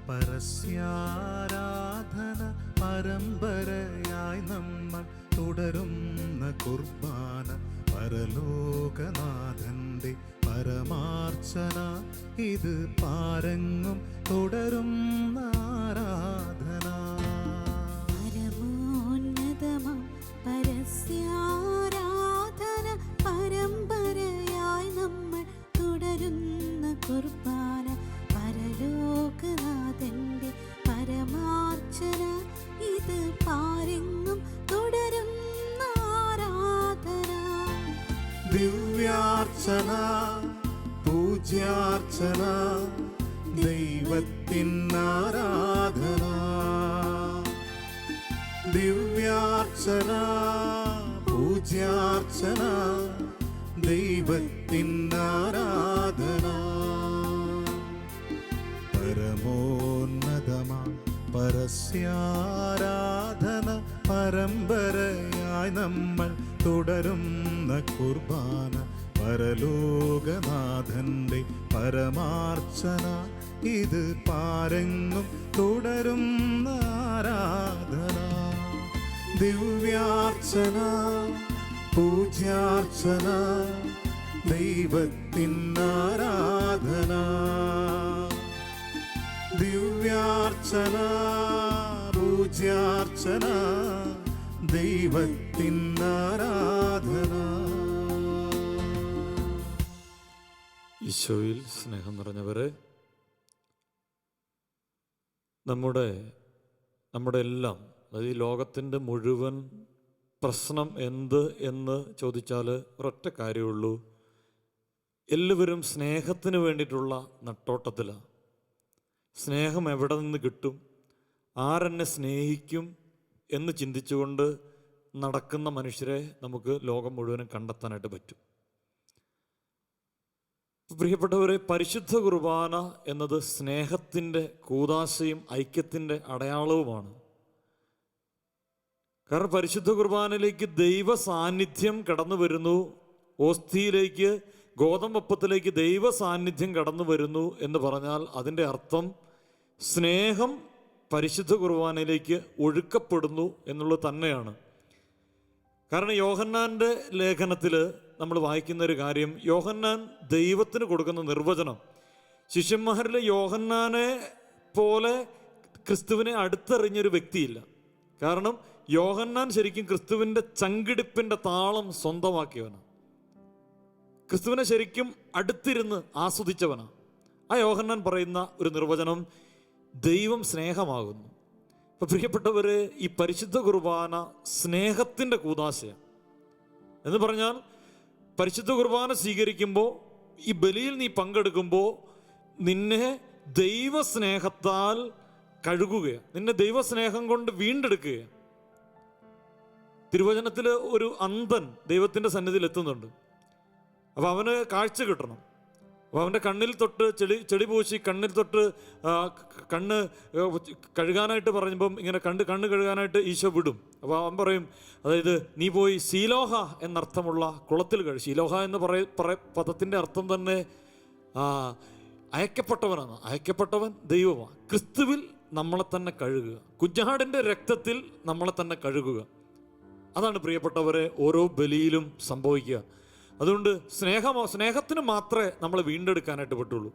പരസ്യാരാധന പരമ്പരയായി നമ്മൾ തുടരുന്ന കുർബാന പരലോകനാഥന്റെ പരമാർച്ചന. ഇത് പാരങ്ങും തുടരുന്ന ആരാധന. പരമോന്നതമാം പരസ്യാരാധന പരമ്പരയായി നമ്മൾ തുടരുന്ന കുർബാന പരലോകനാഥന്റെ പരമാർച്ചന. ഇത് പാരെങ്ങും തുടരുന്ന ആരാധന. ദിവ്യാർച്ചന പൂജ്യാർച്ചന ദൈവത്തിനാരാധന. ദിവ്യാർച്ചന പൂജ്യാർച്ചന ദൈവത്തിനാരാധന. പരമോന്നതമാ പരസ്യാരാധന പരമ്പരയായി നമ്മൾ തുടരുന്ന കുർബാന പരലോകനാഥന്റെ പരമാർച്ചന. ഇത് പാരെങ്ങും തുടരുന്ന ആരാധന. ദിവ്യാർച്ചന പൂജ്യാർച്ചന ദൈവത്തിനാരാധന. ദിവ്യാർച്ചന പൂജ്യാർച്ചന ദൈവത്തിനാരാധന. ഈശോയിൽ സ്നേഹം നിറഞ്ഞവരെ, നമ്മുടെ എല്ലാം, അതായത് ഈ ലോകത്തിൻ്റെ മുഴുവൻ പ്രശ്നം എന്ത് എന്ന് ചോദിച്ചാൽ ഒരൊറ്റ കാര്യമുള്ളൂ. എല്ലാവരും സ്നേഹത്തിന് വേണ്ടിയിട്ടുള്ള നെട്ടോട്ടത്തിലാണ്. സ്നേഹം എവിടെ നിന്ന് കിട്ടും, ആരെന്നെ സ്നേഹിക്കും എന്ന് ചിന്തിച്ചുകൊണ്ട് നടക്കുന്ന മനുഷ്യരെ നമുക്ക് ലോകം മുഴുവനും കണ്ടെത്താനായിട്ട് പറ്റും. പ്രിയപ്പെട്ടവരെ, പരിശുദ്ധ കുർബാന എന്നത് സ്നേഹത്തിൻ്റെ കൂദാശയും ഐക്യത്തിൻ്റെ അടയാളവുമാണ്. കാരണം പരിശുദ്ധ കുർബാനയിലേക്ക് ദൈവ സാന്നിധ്യം കടന്നു വരുന്നു, ഓസ്തിയിലേക്ക് ഗോതമ്പപ്പത്തിലേക്ക് ദൈവ സാന്നിധ്യം കടന്നു വരുന്നു എന്ന് പറഞ്ഞാൽ അതിൻ്റെ അർത്ഥം സ്നേഹം പരിശുദ്ധ കുർബാനയിലേക്ക് ഒഴുക്കപ്പെടുന്നു എന്നുള്ളത് തന്നെയാണ്. കാരണം യോഹന്നാൻ്റെ ലേഖനത്തിൽ നമ്മൾ വായിക്കുന്ന ഒരു കാര്യം, യോഹന്നാൻ ദൈവത്തിന് കൊടുക്കുന്ന നിർവചനം, ശിഷ്യന്മാരിലെ യോഹന്നാനെ പോലെ ക്രിസ്തുവിനെ അടുത്തെറിഞ്ഞൊരു വ്യക്തിയില്ല. കാരണം യോഹന്നാൻ ശരിക്കും ക്രിസ്തുവിൻ്റെ ചങ്കിടിപ്പിൻ്റെ താളം സ്വന്തമാക്കിയവനാണ്. ക്രിസ്തുവിനെ ശരിക്കും അടുത്തിരുന്ന് ആസ്വദിച്ചവനാണ്. ആ യോഹന്നാൻ പറയുന്ന ഒരു നിർവചനം, ദൈവം സ്നേഹമാകുന്നു. അപ്പോൾ പ്രിയപ്പെട്ടവരെ, ഈ പരിശുദ്ധ കുർബാന സ്നേഹത്തിൻ്റെ കൂദാശയാണ്. എന്ന് പറഞ്ഞാൽ പരിശുദ്ധ കുർബാന സ്വീകരിക്കുമ്പോൾ, ഈ ബലിയിൽ നീ പങ്കെടുക്കുമ്പോൾ നിന്നെ ദൈവസ്നേഹത്താൽ കഴുകുകയാണ്, നിന്നെ ദൈവസ്നേഹം കൊണ്ട് വീണ്ടെടുക്കുകയാണ്. തിരുവചനത്തിൽ ഒരു അന്ധൻ ദൈവത്തിൻ്റെ സന്നിധിയിൽ എത്തുന്നുണ്ട്. അപ്പോൾ അവന് കാഴ്ച കിട്ടണം. അപ്പോൾ അവൻ്റെ കണ്ണിൽ തൊട്ട് ചെടി പൂശി കണ്ണിൽ തൊട്ട് കണ്ണ് കഴുകാനായിട്ട് പറയുമ്പം ഇങ്ങനെ കണ്ണ് കഴുകാനായിട്ട് ഈശോ വിടും. അപ്പോൾ അവൻ പറയും, അതായത് നീ പോയി സീലോഹ എന്നർത്ഥമുള്ള കുളത്തിൽ സീലോഹ എന്ന് പദത്തിൻ്റെ അർത്ഥം തന്നെ അയക്കപ്പെട്ടവനാണ്. അയക്കപ്പെട്ടവൻ ദൈവമാണ്. ക്രിസ്തുവിൽ നമ്മളെ തന്നെ കഴുകുക, കുഞ്ഞാടിൻ്റെ രക്തത്തിൽ നമ്മളെ തന്നെ കഴുകുക. അതാണ് പ്രിയപ്പെട്ടവരെ ഓരോ ബലിയിലും സംഭവിക്കുക. അതുകൊണ്ട് സ്നേഹത്തിന് മാത്രമേ നമ്മളെ വീണ്ടെടുക്കാനായിട്ട് പറ്റുള്ളൂ,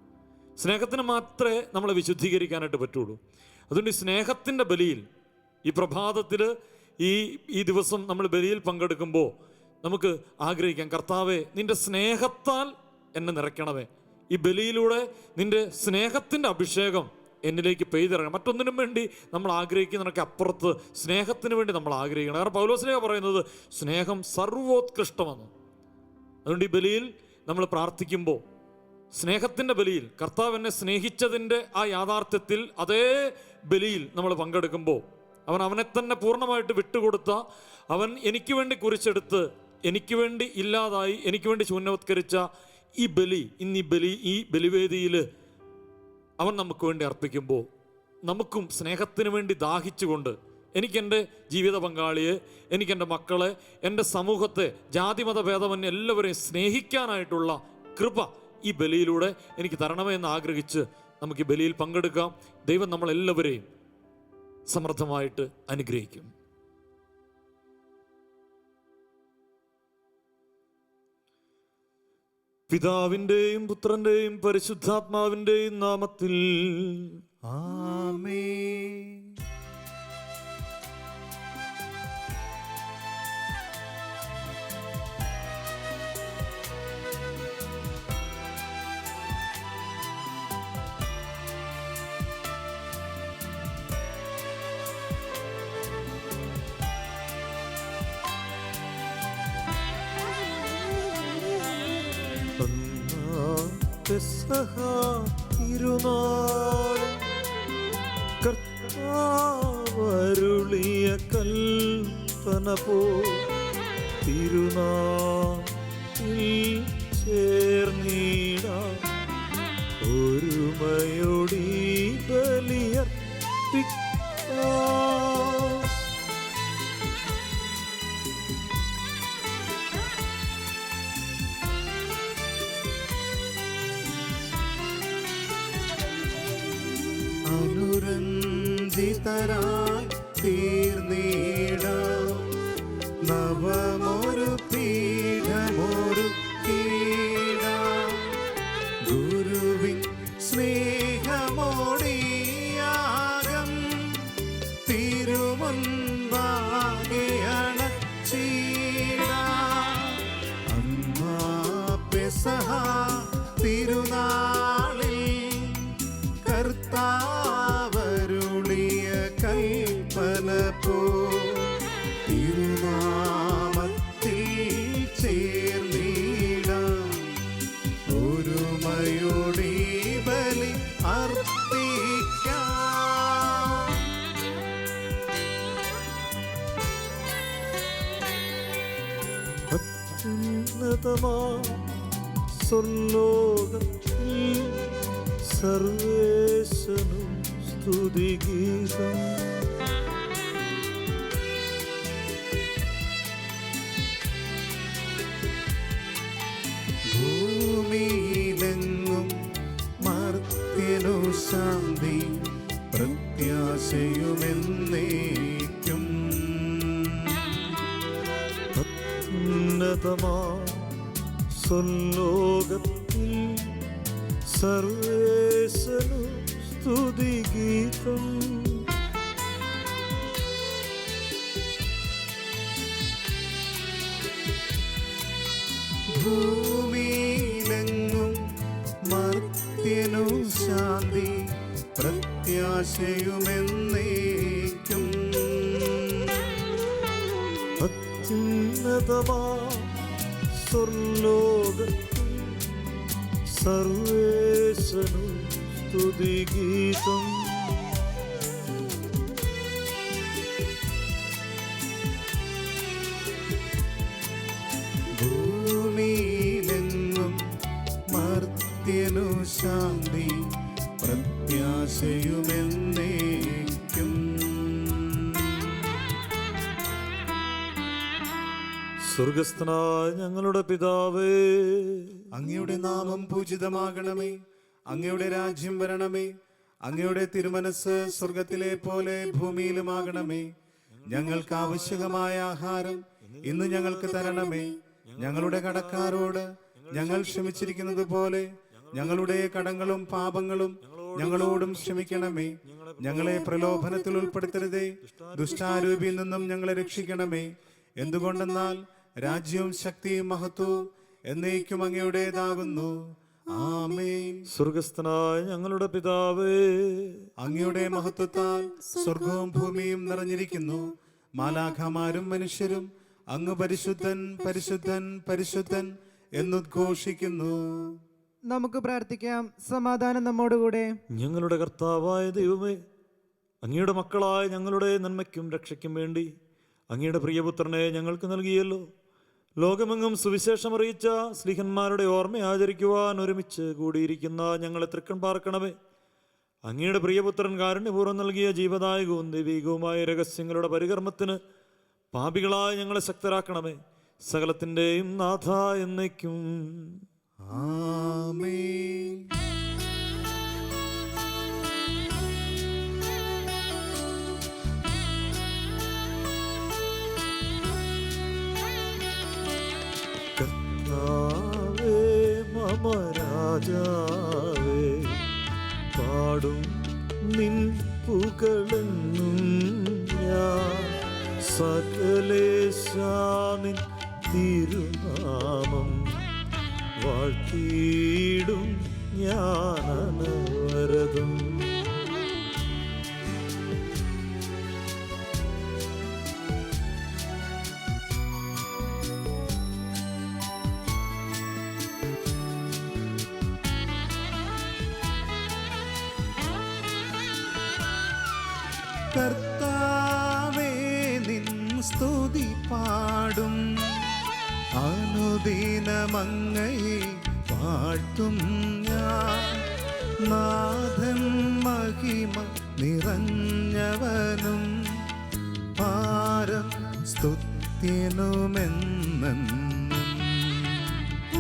സ്നേഹത്തിന് മാത്രമേ നമ്മളെ വിശുദ്ധീകരിക്കാനായിട്ട് പറ്റുള്ളൂ. അതുകൊണ്ട് ഈ സ്നേഹത്തിൻ്റെ ബലിയിൽ ഈ പ്രഭാതത്തിൽ ഈ ദിവസം നമ്മൾ ബലിയിൽ പങ്കെടുക്കുമ്പോൾ നമുക്ക് ആഗ്രഹിക്കാം, കർത്താവേ നിൻ്റെ സ്നേഹത്താൽ എന്നെ നിറയ്ക്കണമേ. ഈ ബലിയിലൂടെ നിൻ്റെ സ്നേഹത്തിൻ്റെ അഭിഷേകം എന്നിലേക്ക് പെയ്തിറങ്ങണം. മറ്റൊന്നിനും വേണ്ടി നമ്മൾ ആഗ്രഹിക്കുന്നതിനൊക്കെ അപ്പുറത്ത് സ്നേഹത്തിന് വേണ്ടി നമ്മൾ ആഗ്രഹിക്കണം. കാരണം പൗലോസ്ലീഹ പറയുന്നത് സ്നേഹം സർവോത്കൃഷ്ടമെന്ന്. അതുകൊണ്ട് ഈ ബലിയിൽ നമ്മൾ പ്രാർത്ഥിക്കുമ്പോൾ, സ്നേഹത്തിൻ്റെ ബലിയിൽ, കർത്താവ് എന്നെ സ്നേഹിച്ചതിൻ്റെ ആ യാഥാർത്ഥ്യത്തിൽ അതേ ബലിയിൽ നമ്മൾ പങ്കെടുക്കുമ്പോൾ, അവനെ തന്നെ പൂർണ്ണമായിട്ട് വിട്ടുകൊടുത്ത, അവൻ എനിക്ക് വേണ്ടി കുരിശെടുത്ത് എനിക്ക് വേണ്ടി ഇല്ലാതായി എനിക്ക് വേണ്ടി ശൂന്യവത്കരിച്ച ഈ ബലി, ഈ ബലിവേദിയിൽ അവൻ നമുക്ക് വേണ്ടി അർപ്പിക്കുമ്പോൾ നമുക്കും സ്നേഹത്തിന് വേണ്ടി ദാഹിച്ചുകൊണ്ട് എനിക്കെൻ്റെ ജീവിത പങ്കാളിയെ, എനിക്കെൻ്റെ മക്കളെ, എൻ്റെ സമൂഹത്തെ, ജാതിമത ഭേദമന്യേ എല്ലാവരെയും സ്നേഹിക്കാനായിട്ടുള്ള കൃപ ഈ ബലിയിലൂടെ എനിക്ക് തരണമേ എന്ന് ആഗ്രഹിച്ച് നമുക്ക് ഈ ബലിയിൽ പങ്കെടുക്കാം. ദൈവം നമ്മളെല്ലാവരെയും സമൃദ്ധമായിട്ട് അനുഗ്രഹിക്കും. പിതാവിൻ്റെയും പുത്രൻ്റെയും പരിശുദ്ധാത്മാവിൻ്റെയും നാമത്തിൽ ആമേൻ. പെസഹ തിരുനാൾ കർത്താവരുളിയ കൽപ്പന പോ തിരുനാളിൽ ചേർന്നിടാം ഒരുമയോടി ബലിയർപ്പിക്കാം. അനുരഞ്ജിതരായി തീർന്നിടാം നവമൊരു പീഠമൊരുക്കിടാം ഗുരുവിൻ സ്നേഹമോടിയാകം തിരുമുൻപാകെ അണച്ചിടാം. അന്നാ പെസഹ തിരുനാളിൽ കർത്താവരുളിയ കൽപ്പന പോ തിരുനാമത്തിൽ ചേർന്നിടാം ഒരുമയോടെ ബലി അർപ്പിക്കാം. അത്യുന്നതമാ സ്വർലോകത്തിൽ സർവേശനു സ്തുതിഗീതം. ഭൂമിയിലെങ്ങും മർത്യനു ശാന്തി പ്രത്യാശയുമെന്നേക്കും. അത്യുന്നതമാ സ്വർലോകത്തിൽ സർവേശനു സ്തുതിഗീതം. ഭൂമിയിലെങ്ങും മർത്യനു ശാന്തി പ്രത്യാശയുമെന്നേക്കും. അത്യുന്നതമാ സ്വർലോകത്തിൽ സർവേശനു സ്തുതിഗീതം. ഭൂമിയിലെങ്ങും മർത്യനു ശാന്തി പ്രത്യാശയുമെന്നേക്കും. സ്വർഗസ്ഥനായ ഞങ്ങളുടെ പിതാവേ, അങ്ങയുടെ നാമം പൂജിതമാകണമേ. അങ്ങയുടെ രാജ്യം വരണമേ. അങ്ങയുടെ തിരുമനസ് സ്വർഗത്തിലെ പോലെ ഭൂമിയിലുമാകണമേ. ഞങ്ങൾക്ക് ആവശ്യകമായ ആഹാരം ഇന്ന് ഞങ്ങൾക്ക് തരണമേ. ഞങ്ങളുടെ കടക്കാരോട് ഞങ്ങൾ ക്ഷമിച്ചിരിക്കുന്നത് പോലെ ഞങ്ങളുടെ കടങ്ങളും പാപങ്ങളും ഞങ്ങളോടും ക്ഷമിക്കണമേ. ഞങ്ങളെ പ്രലോഭനത്തിൽ ഉൾപ്പെടുത്തരുതേ, ദുഷ്ടാരൂപിയിൽ നിന്നും ഞങ്ങളെ രക്ഷിക്കണമേ. എന്തുകൊണ്ടെന്നാൽ രാജ്യവും ശക്തിയും മഹത്വവും എന്നേക്കും അങ്ങയുടേതാകുന്നു. ആമേൻ. സ്വർഗസ്ഥനായ ഞങ്ങളുടെ പിതാവേ, അങ്ങയുടെ മഹത്വത്താൽ സ്വർഗവും ഭൂമിയും നിറഞ്ഞിരിക്കുന്നു. മാലാഖമാരും മനുഷ്യരും അങ്ങ് പരിശുദ്ധൻ പരിശുദ്ധൻ പരിശുദ്ധൻ എന്നുദ്ഘോഷിക്കുന്നു. നമുക്ക് പ്രാർത്ഥിക്കാം. സമാധാനം നമ്മോടുകൂടെ. ഞങ്ങളുടെ കർത്താവായ ദൈവമേ, അങ്ങയുടെ മക്കളായ ഞങ്ങളുടെ നന്മയ്ക്കും രക്ഷയ്ക്കും വേണ്ടി അങ്ങയുടെ പ്രിയപുത്രനെ ഞങ്ങൾക്ക് നൽകിയല്ലോ. ലോകമെങ്ങും സുവിശേഷം അറിയിച്ച സ്ലീഹന്മാരുടെ ഓർമ്മ ആചരിക്കുവാൻ ഒരുമിച്ച് കൂടിയിരിക്കുന്ന ഞങ്ങളെ തൃക്കൺ പാർക്കണമേ. അങ്ങയുടെ പ്രിയപുത്രൻ കാരുണ്യപൂർവ്വം നൽകിയ ജീവദായകവും ദൈവികവുമായ രഹസ്യങ്ങളുടെ പരികർമ്മത്തിന് പാപികളായ ഞങ്ങളെ ശക്തരാക്കണമേ. സകലത്തിൻ്റെയും നാഥ എന്നേക്കും. ആമേൻ. രാജാവേ, പാടും നിൻ പുകളെന്നും ഞാൻ. സകലേശാനിൻ തിരുനാമം വാഴ്ത്തിയിടും ഞാനനവരതം. കർത്താവേ നിൻ സ്തുതി പാടും, അനുദിനമങ്ങയെ പാട്ടും ഞാൻ. നാഥൻ മഹിമ നിറഞ്ഞവനും പാരം സ്തുത്യനുമെന്നും.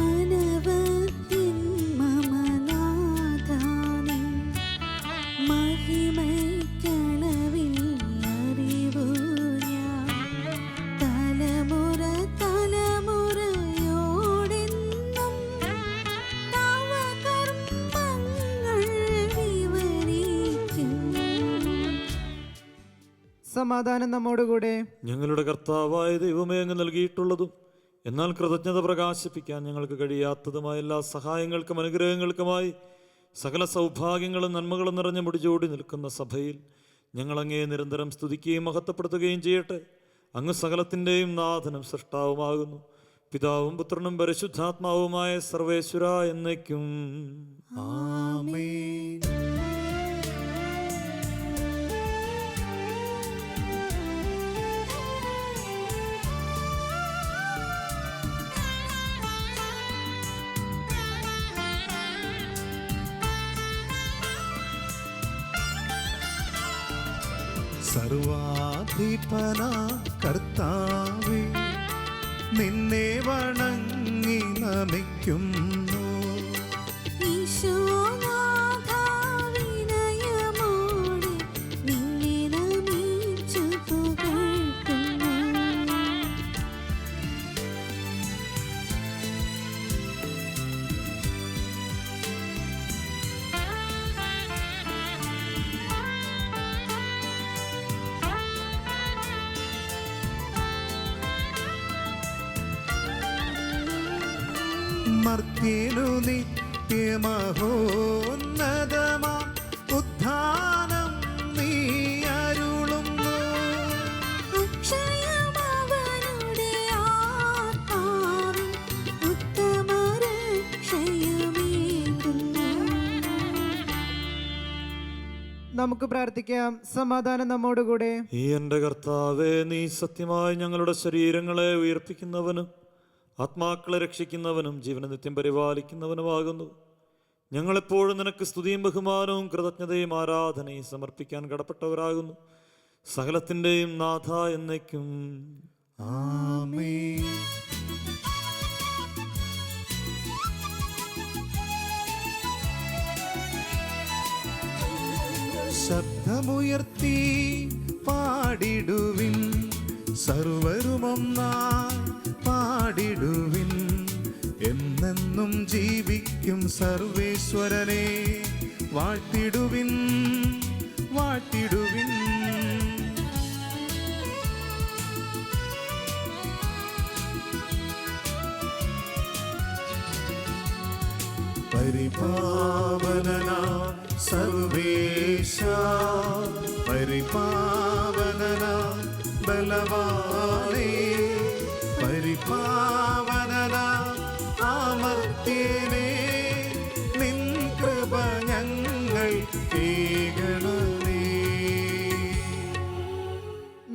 അനവധ്യൻ മമ നാഥാനിൻ മഹിമയ്ക്കളവിൽ അറിവു ഞാൻ. തലമുറ തലമുറയോടെന്നും തവ കർമ്മങ്ങൾ വിവരിക്കും. സമാധാനം നമ്മോടുകൂടെ. ഞങ്ങളുടെ കർത്താവായ ദൈവമേ, അങ്ങ് നൽകിയിട്ടുള്ളതും എന്നാൽ കൃതജ്ഞത പ്രകാശിപ്പിക്കാൻ ഞങ്ങൾക്ക് കഴിയാത്തതുമായ എല്ലാ സഹായങ്ങൾക്കും അനുഗ്രഹങ്ങൾക്കുമായി സകല സൗഭാഗ്യങ്ങളും നന്മകളും നിറഞ്ഞു മുടിചൂടി നിൽക്കുന്ന സഭയിൽ ഞങ്ങളങ്ങയെ നിരന്തരം സ്തുതിക്കുകയും മഹത്വപ്പെടുത്തുകയും ചെയ്യട്ടെ. അങ്ങ് സകലത്തിൻ്റെയും നാഥനും സൃഷ്ടാവുമാകുന്നു. പിതാവും പുത്രനും പരിശുദ്ധാത്മാവുമായ സർവേശ്വര എന്നേക്കും ആമേൻ. സർവാധിപന കർത്താവേ, നിന്നെ വണങ്ങി നമിക്കുന്നു. ഈശോനാഥാ വിനയമോടെ നിന്നെ നമിച്ചു പുകഴ്ത്തുന്നു. മർത്യനു നിത്യമഹോന്നതമാ ഉത്ഥാനം നീ അരുളുന്നു. അക്ഷയമവനുടെ ആത്മാവിൽ ഉത്തമരക്ഷയമേകുന്നു. നമുക്ക് പ്രാർത്ഥിക്കാം. സമാധാനം നമ്മോടുകൂടെ. ഈ എൻ്റെ കർത്താവേ, നീ സത്യമായി ഞങ്ങളുടെ ശരീരങ്ങളെ ഉയർപ്പിക്കുന്നവനും ആത്മാക്കളെ രക്ഷിക്കുന്നവനും ജീവനെ നിത്യം പരിപാലിക്കുന്നവനുമാകുന്നു. ഞങ്ങളെപ്പോഴും നിനക്ക് സ്തുതിയും ബഹുമാനവും കൃതജ്ഞതയും ആരാധനയും സമർപ്പിക്കാൻ കടപ്പെട്ടവരാകുന്നു. സകലത്തിൻ്റെയും നാഥ എന്നേക്കും ആമേൻ. ശബ്ദമുയർത്തി പാടിടുവിൻ, സർവരുമൊന്നായി പാടിടുവിൻ. എന്നെന്നും ജീവിക്കും സർവേശ്വരനെ വാഴ്ത്തിടുവിൻ, വാഴ്ത്തിടുവിൻ. പരിപാവനനാ സർവേശ, പരിപാവനനാ ബലവാനേ, പരിപാവനനാ അമർത്യനേ, നിൻ കൃപ ഞങ്ങൾ കേൾക്കണമേ.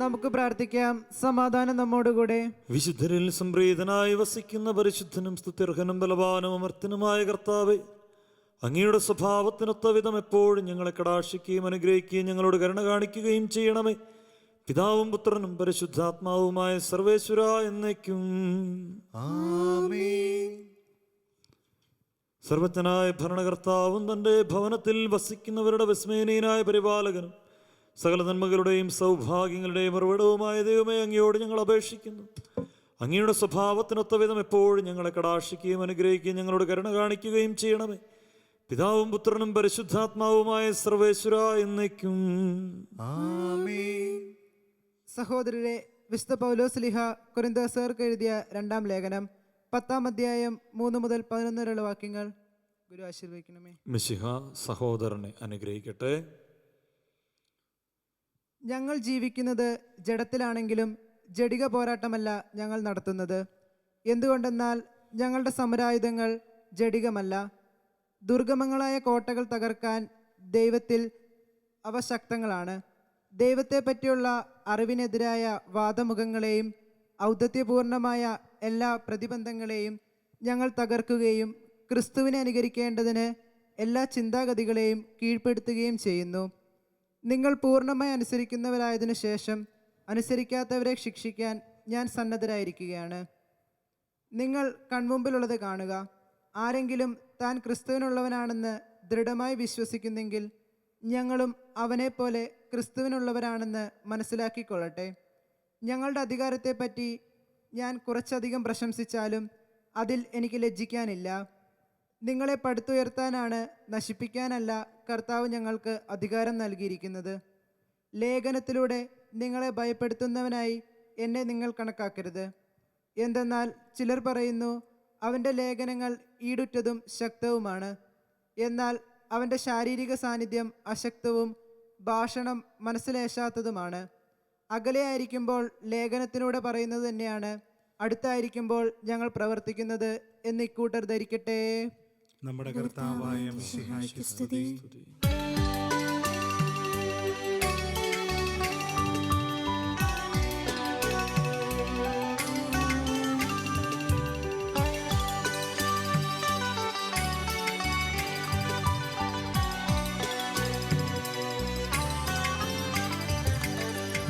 നമുക്ക് പ്രാർത്ഥിക്കാം. സമാധാനം നമ്മോടുകൂടെ. വിശുദ്ധരിൽ സംപ്രീതനായി വസിക്കുന്ന പരിശുദ്ധനും സ്തുത്യർഹനും ബലവാനും അമർത്തനുമായ കർത്താവേ, അങ്ങയുടെ സ്വഭാവത്തിനൊത്ത വിധം എപ്പോഴും ഞങ്ങളെ കടാക്ഷിക്കുകയും അനുഗ്രഹിക്കുകയും ഞങ്ങളോട് കരുണ കാണിക്കുകയും ചെയ്യണമേ. പിതാവും പുത്രനും പരിശുദ്ധാത്മാവുമായ സർവേശ്വര എന്നേക്കും ആമേൻ. സർവജ്ഞനായ ഭരണകർത്താവും തൻ്റെ ഭവനത്തിൽ വസിക്കുന്നവരുടെ വിസ്മയനീയനായ പരിപാലകനും സകല നന്മകളുടെയും സൗഭാഗ്യങ്ങളുടെയും ഉറവിടവുമായ ദൈവമേ, അങ്ങയോട് ഞങ്ങൾ അപേക്ഷിക്കുന്നു. അങ്ങയുടെ സ്വഭാവത്തിനൊത്ത വിധം എപ്പോഴും ഞങ്ങളെ കടാക്ഷിക്കുകയും അനുഗ്രഹിക്കുകയും ഞങ്ങളോട് കരുണ കാണിക്കുകയും ചെയ്യണമേ. പിതാവും പുത്രനും പരിശുദ്ധാത്മാവുമായ സർവേശ്വര എന്നേക്കും. ആമേൻ. സഹോദരരെ, വിശുദ്ധ പൗലോസ്ലീഹ കൊരിന്ത്യർക്ക് എഴുതിയ 2-ാം ലേഖനം 10-ാം അധ്യായം 3 മുതൽ 11 വരെയുള്ള വാക്യങ്ങൾ ഗുരു ആശീർവദിക്കണമേ. മിശിഹ സഹോദരനെ അനുഗ്രഹിക്കട്ടെ. ഞങ്ങൾ ജീവിക്കുന്നത് ജഡത്തിലാണെങ്കിലും ജഡിക പോരാട്ടമല്ല ഞങ്ങൾ നടത്തുന്നത്. എന്തുകൊണ്ടെന്നാൽ ഞങ്ങളുടെ സമരായുധങ്ങൾ ജഡികമല്ല, ദുർഗമങ്ങളായ കോട്ടകൾ തകർക്കാൻ ദൈവത്തിൽ അവ ശക്തങ്ങളാണ്. ദൈവത്തെ പറ്റിയുള്ള അറിവിനെതിരായ വാദമുഖങ്ങളെയും ഔദ്ധത്യപൂർണമായ എല്ലാ പ്രതിബന്ധങ്ങളെയും ഞങ്ങൾ തകർക്കുകയും ക്രിസ്തുവിനെ അനുകരിക്കേണ്ടതിന് എല്ലാ ചിന്താഗതികളെയും കീഴ്പ്പെടുത്തുകയും ചെയ്യുന്നു. നിങ്ങൾ പൂർണ്ണമായി അനുസരിക്കുന്നവരായതിനു ശേഷം അനുസരിക്കാത്തവരെ ശിക്ഷിക്കാൻ ഞാൻ സന്നദ്ധരായിരിക്കുകയാണ്. നിങ്ങൾ കൺമുമ്പിലുള്ളത് കാണുക. ആരെങ്കിലും താൻ ക്രിസ്തുവിനുള്ളവനാണെന്ന് ദൃഢമായി വിശ്വസിക്കുന്നെങ്കിൽ ഞങ്ങളും അവനെപ്പോലെ ക്രിസ്തുവിനുള്ളവരാണെന്ന് മനസ്സിലാക്കിക്കൊള്ളട്ടെ. ഞങ്ങളുടെ അധികാരത്തെപ്പറ്റി ഞാൻ കുറച്ചധികം പ്രശംസിച്ചാലും അതിൽ എനിക്ക് ലജ്ജിക്കാനില്ല. നിങ്ങളെ പടുത്തുയർത്താനാണ്, നശിപ്പിക്കാനല്ല കർത്താവ് ഞങ്ങൾക്ക് അധികാരം നൽകിയിരിക്കുന്നത്. ലേഖനത്തിലൂടെ നിങ്ങളെ ഭയപ്പെടുത്തുന്നവനായി എന്നെ നിങ്ങൾ കണക്കാക്കരുത്. എന്തെന്നാൽ ചിലർ പറയുന്നു, അവൻ്റെ ലേഖനങ്ങൾ ഈടുറ്റതും ശക്തവുമാണ്. എന്നാൽ അവൻ്റെ ശാരീരിക സാന്നിധ്യം അശക്തവും ഭാഷണം മനസ്സിലേശാത്തതുമാണ്. അകലെയായിരിക്കുമ്പോൾ ലേഖനത്തിലൂടെ പറയുന്നത് തന്നെയാണ് അടുത്തായിരിക്കുമ്പോൾ ഞങ്ങൾ പ്രവർത്തിക്കുന്നത് എന്ന് ഇക്കൂട്ടർ ധരിക്കട്ടെ. നമ്മുടെ കർത്താവായ മിശിഹായ്ക്ക് സ്തുതി.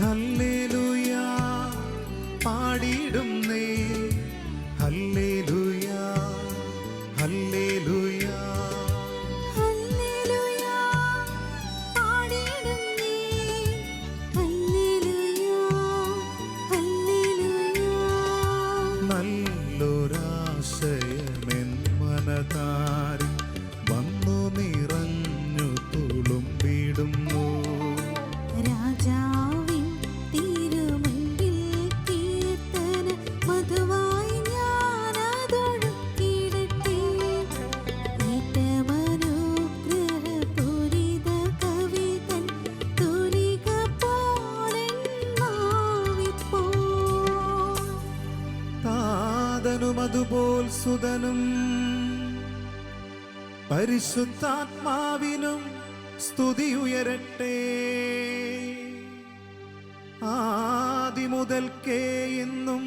ഹല്ലേലൂയ പാടിടുന്നേ, ഹല്ലേലൂയ ഹല്ലേലൂയ ഹല്ലേലൂയ പാടിടുന്നേ, ഹല്ലേലൂയ ഹല്ലേലൂയ. നല്ലൊരാശയമെൻ മനതാരിൽ വന്നു നിറഞ്ഞു തുളുമ്പിടുന്നു. രാജാവിൻ തിരുമുൻപിൽ കീർത്തന മധുവായി ഞാനതൊഴുക്കിടട്ടെ. ഏറ്റമനുഗ്രഹപൂരിത കവിതൻ തൂലിക പോലെന്നാവിപ്പോൾ. താതനും അതുപോൽ സുതനും പരിശുദ്ധാത്മാവിനും സ്തുതിയുയരട്ടെ. ആദിമുതൽക്കേ എന്നും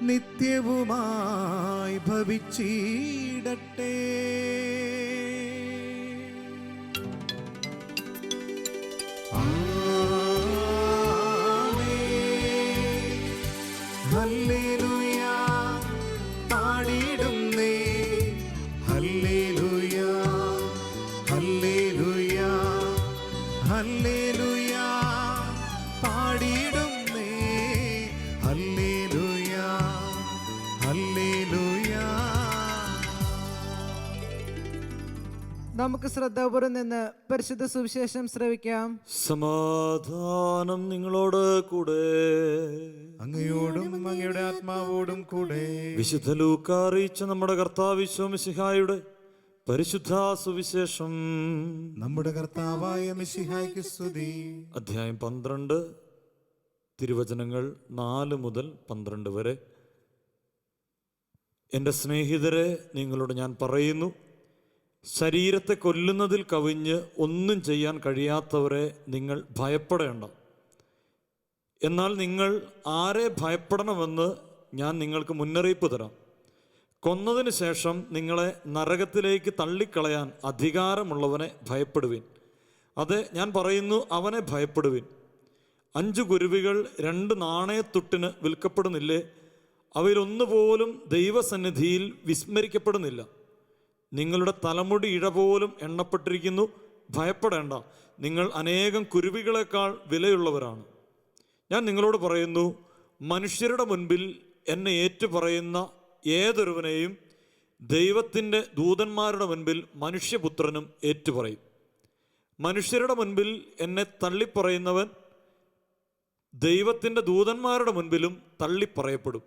നിത്യവുമായി ഭവിച്ചിടട്ടെ. ആമേൻ. ഹല്ലേലൂയ പാടിടുന്നേ, ഹല്ലേലൂയ ഹല്ലേലൂയ ഹല്ലേലൂയ പാടിടുന്നേ, ഹല്ലേലൂയ ഹല്ലേലൂയ. നമുക്ക് ശ്രദ്ധാപൂർവം നിന്ന് പരിശുദ്ധ സുവിശേഷം ശ്രവിക്കാം. സമാധാനം നിങ്ങളോട് കൂടെ. അങ്ങയോടും അങ്ങയുടെ ആത്മാവോടും കൂടെ. വിശുദ്ധ ലൂക്കാ അറിയിച്ച നമ്മുടെ കർത്താവ് ഈശോ മിശിഹായുടെ പരിശുദ്ധ സുവിശേഷം. നമ്മുടെ കർത്താവായ മിശിഹായ്ക്ക് സ്തുതി. അധ്യായം 12, തിരുവചനങ്ങൾ 4 മുതൽ 12 വരെ. എൻ്റെ സ്നേഹിതരെ, നിങ്ങളോട് ഞാൻ പറയുന്നു, ശരീരത്തെ കൊല്ലുന്നതിൽ കവിഞ്ഞ് ഒന്നും ചെയ്യാൻ കഴിയാത്തവരെ നിങ്ങൾ ഭയപ്പെടേണ്ട. എന്നാൽ നിങ്ങൾ ആരെ ഭയപ്പെടണമെന്ന് ഞാൻ നിങ്ങൾക്ക് മുന്നറിയിപ്പ് തരാം. കൊന്നതിന് ശേഷം നിങ്ങളെ നരകത്തിലേക്ക് തള്ളിക്കളയാൻ അധികാരമുള്ളവനെ ഭയപ്പെടുവിൻ. അതെ, ഞാൻ പറയുന്നു, അവനെ ഭയപ്പെടുവിൻ. 5 കുരുവികൾ 2 നാണയത്തുട്ടിന് വിൽക്കപ്പെടുന്നില്ലേ? അവയിലൊന്നുപോലും ദൈവസന്നിധിയിൽ വിസ്മരിക്കപ്പെടുന്നില്ല. നിങ്ങളുടെ തലമുടി ഇഴ പോലും എണ്ണപ്പെട്ടിരിക്കുന്നു. ഭയപ്പെടേണ്ട, നിങ്ങൾ അനേകം കുരുവികളെക്കാൾ വിലയുള്ളവരാണ്. ഞാൻ നിങ്ങളോട് പറയുന്നു, മനുഷ്യരുടെ മുൻപിൽ എന്നെ ഏറ്റുപറയുന്ന ഏതൊരുവനെയും ദൈവത്തിൻ്റെ ദൂതന്മാരുടെ മുൻപിൽ മനുഷ്യപുത്രനും ഏറ്റുപറയും. മനുഷ്യരുടെ മുൻപിൽ എന്നെ തള്ളിപ്പറയുന്നവൻ ദൈവത്തിൻ്റെ ദൂതന്മാരുടെ മുൻപിലും തള്ളിപ്പറയപ്പെടും.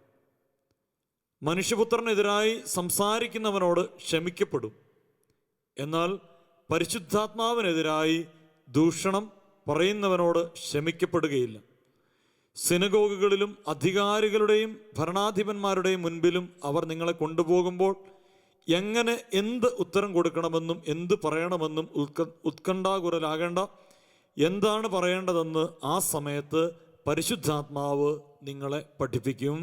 മനുഷ്യപുത്രനെതിരായി സംസാരിക്കുന്നവനോട് ക്ഷമിക്കപ്പെടും. എന്നാൽ പരിശുദ്ധാത്മാവിനെതിരായി ദൂഷണം പറയുന്നവനോട് ക്ഷമിക്കപ്പെടുകയില്ല. സിനഗോഗുകളിലും അധികാരികളുടെയും ഭരണാധിപന്മാരുടെയും മുൻപിലും അവർ നിങ്ങളെ കൊണ്ടുപോകുമ്പോൾ എങ്ങനെ എന്ത് ഉത്തരം കൊടുക്കണമെന്നും എന്ത് പറയണമെന്നും ഉത്കണ്ഠാകുലരാകേണ്ട. എന്താണ് പറയേണ്ടതെന്ന് ആ സമയത്ത് പരിശുദ്ധാത്മാവ് നിങ്ങളെ പഠിപ്പിക്കും.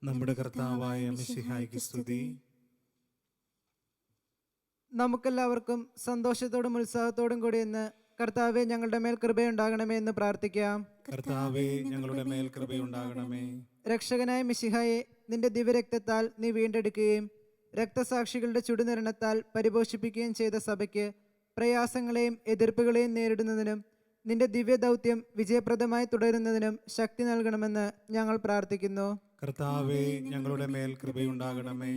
നമ്മുടെ കർത്താവായ മിശിഹായ്ക്ക് സ്തുതി. നമുക്കെല്ലാവർക്കും സന്തോഷത്തോടും ഉത്സാഹത്തോടും കൂടി ഇന്ന് കർത്താവെ ഞങ്ങളുടെ മേൽ കൃപയുണ്ടാകണമേ എന്ന് പ്രാർത്ഥിക്കാം. കർത്താവേ, ഞങ്ങളുടെ മേൽ കൃപയുണ്ടാകണമേ. രക്ഷകനായ മിശിഹായെ, നിന്റെ ദിവ്യരക്തത്താൽ നീ വീണ്ടെടുക്കുകയും രക്തസാക്ഷികളുടെ ചുടുനിരണത്താൽ പരിപോഷിപ്പിക്കുകയും ചെയ്ത സഭയ്ക്ക് പ്രയാസങ്ങളെയും എതിർപ്പുകളെയും നേരിടുന്നതിനും നിന്റെ ദിവ്യദൗത്യം വിജയപ്രദമായി തുടരുന്നതിനും ശക്തി നൽകണമെന്ന് ഞങ്ങൾ പ്രാർത്ഥിക്കുന്നു. കർത്താവേ, ഞങ്ങളുടെ മേൽ കൃപയുണ്ടാകണമേ.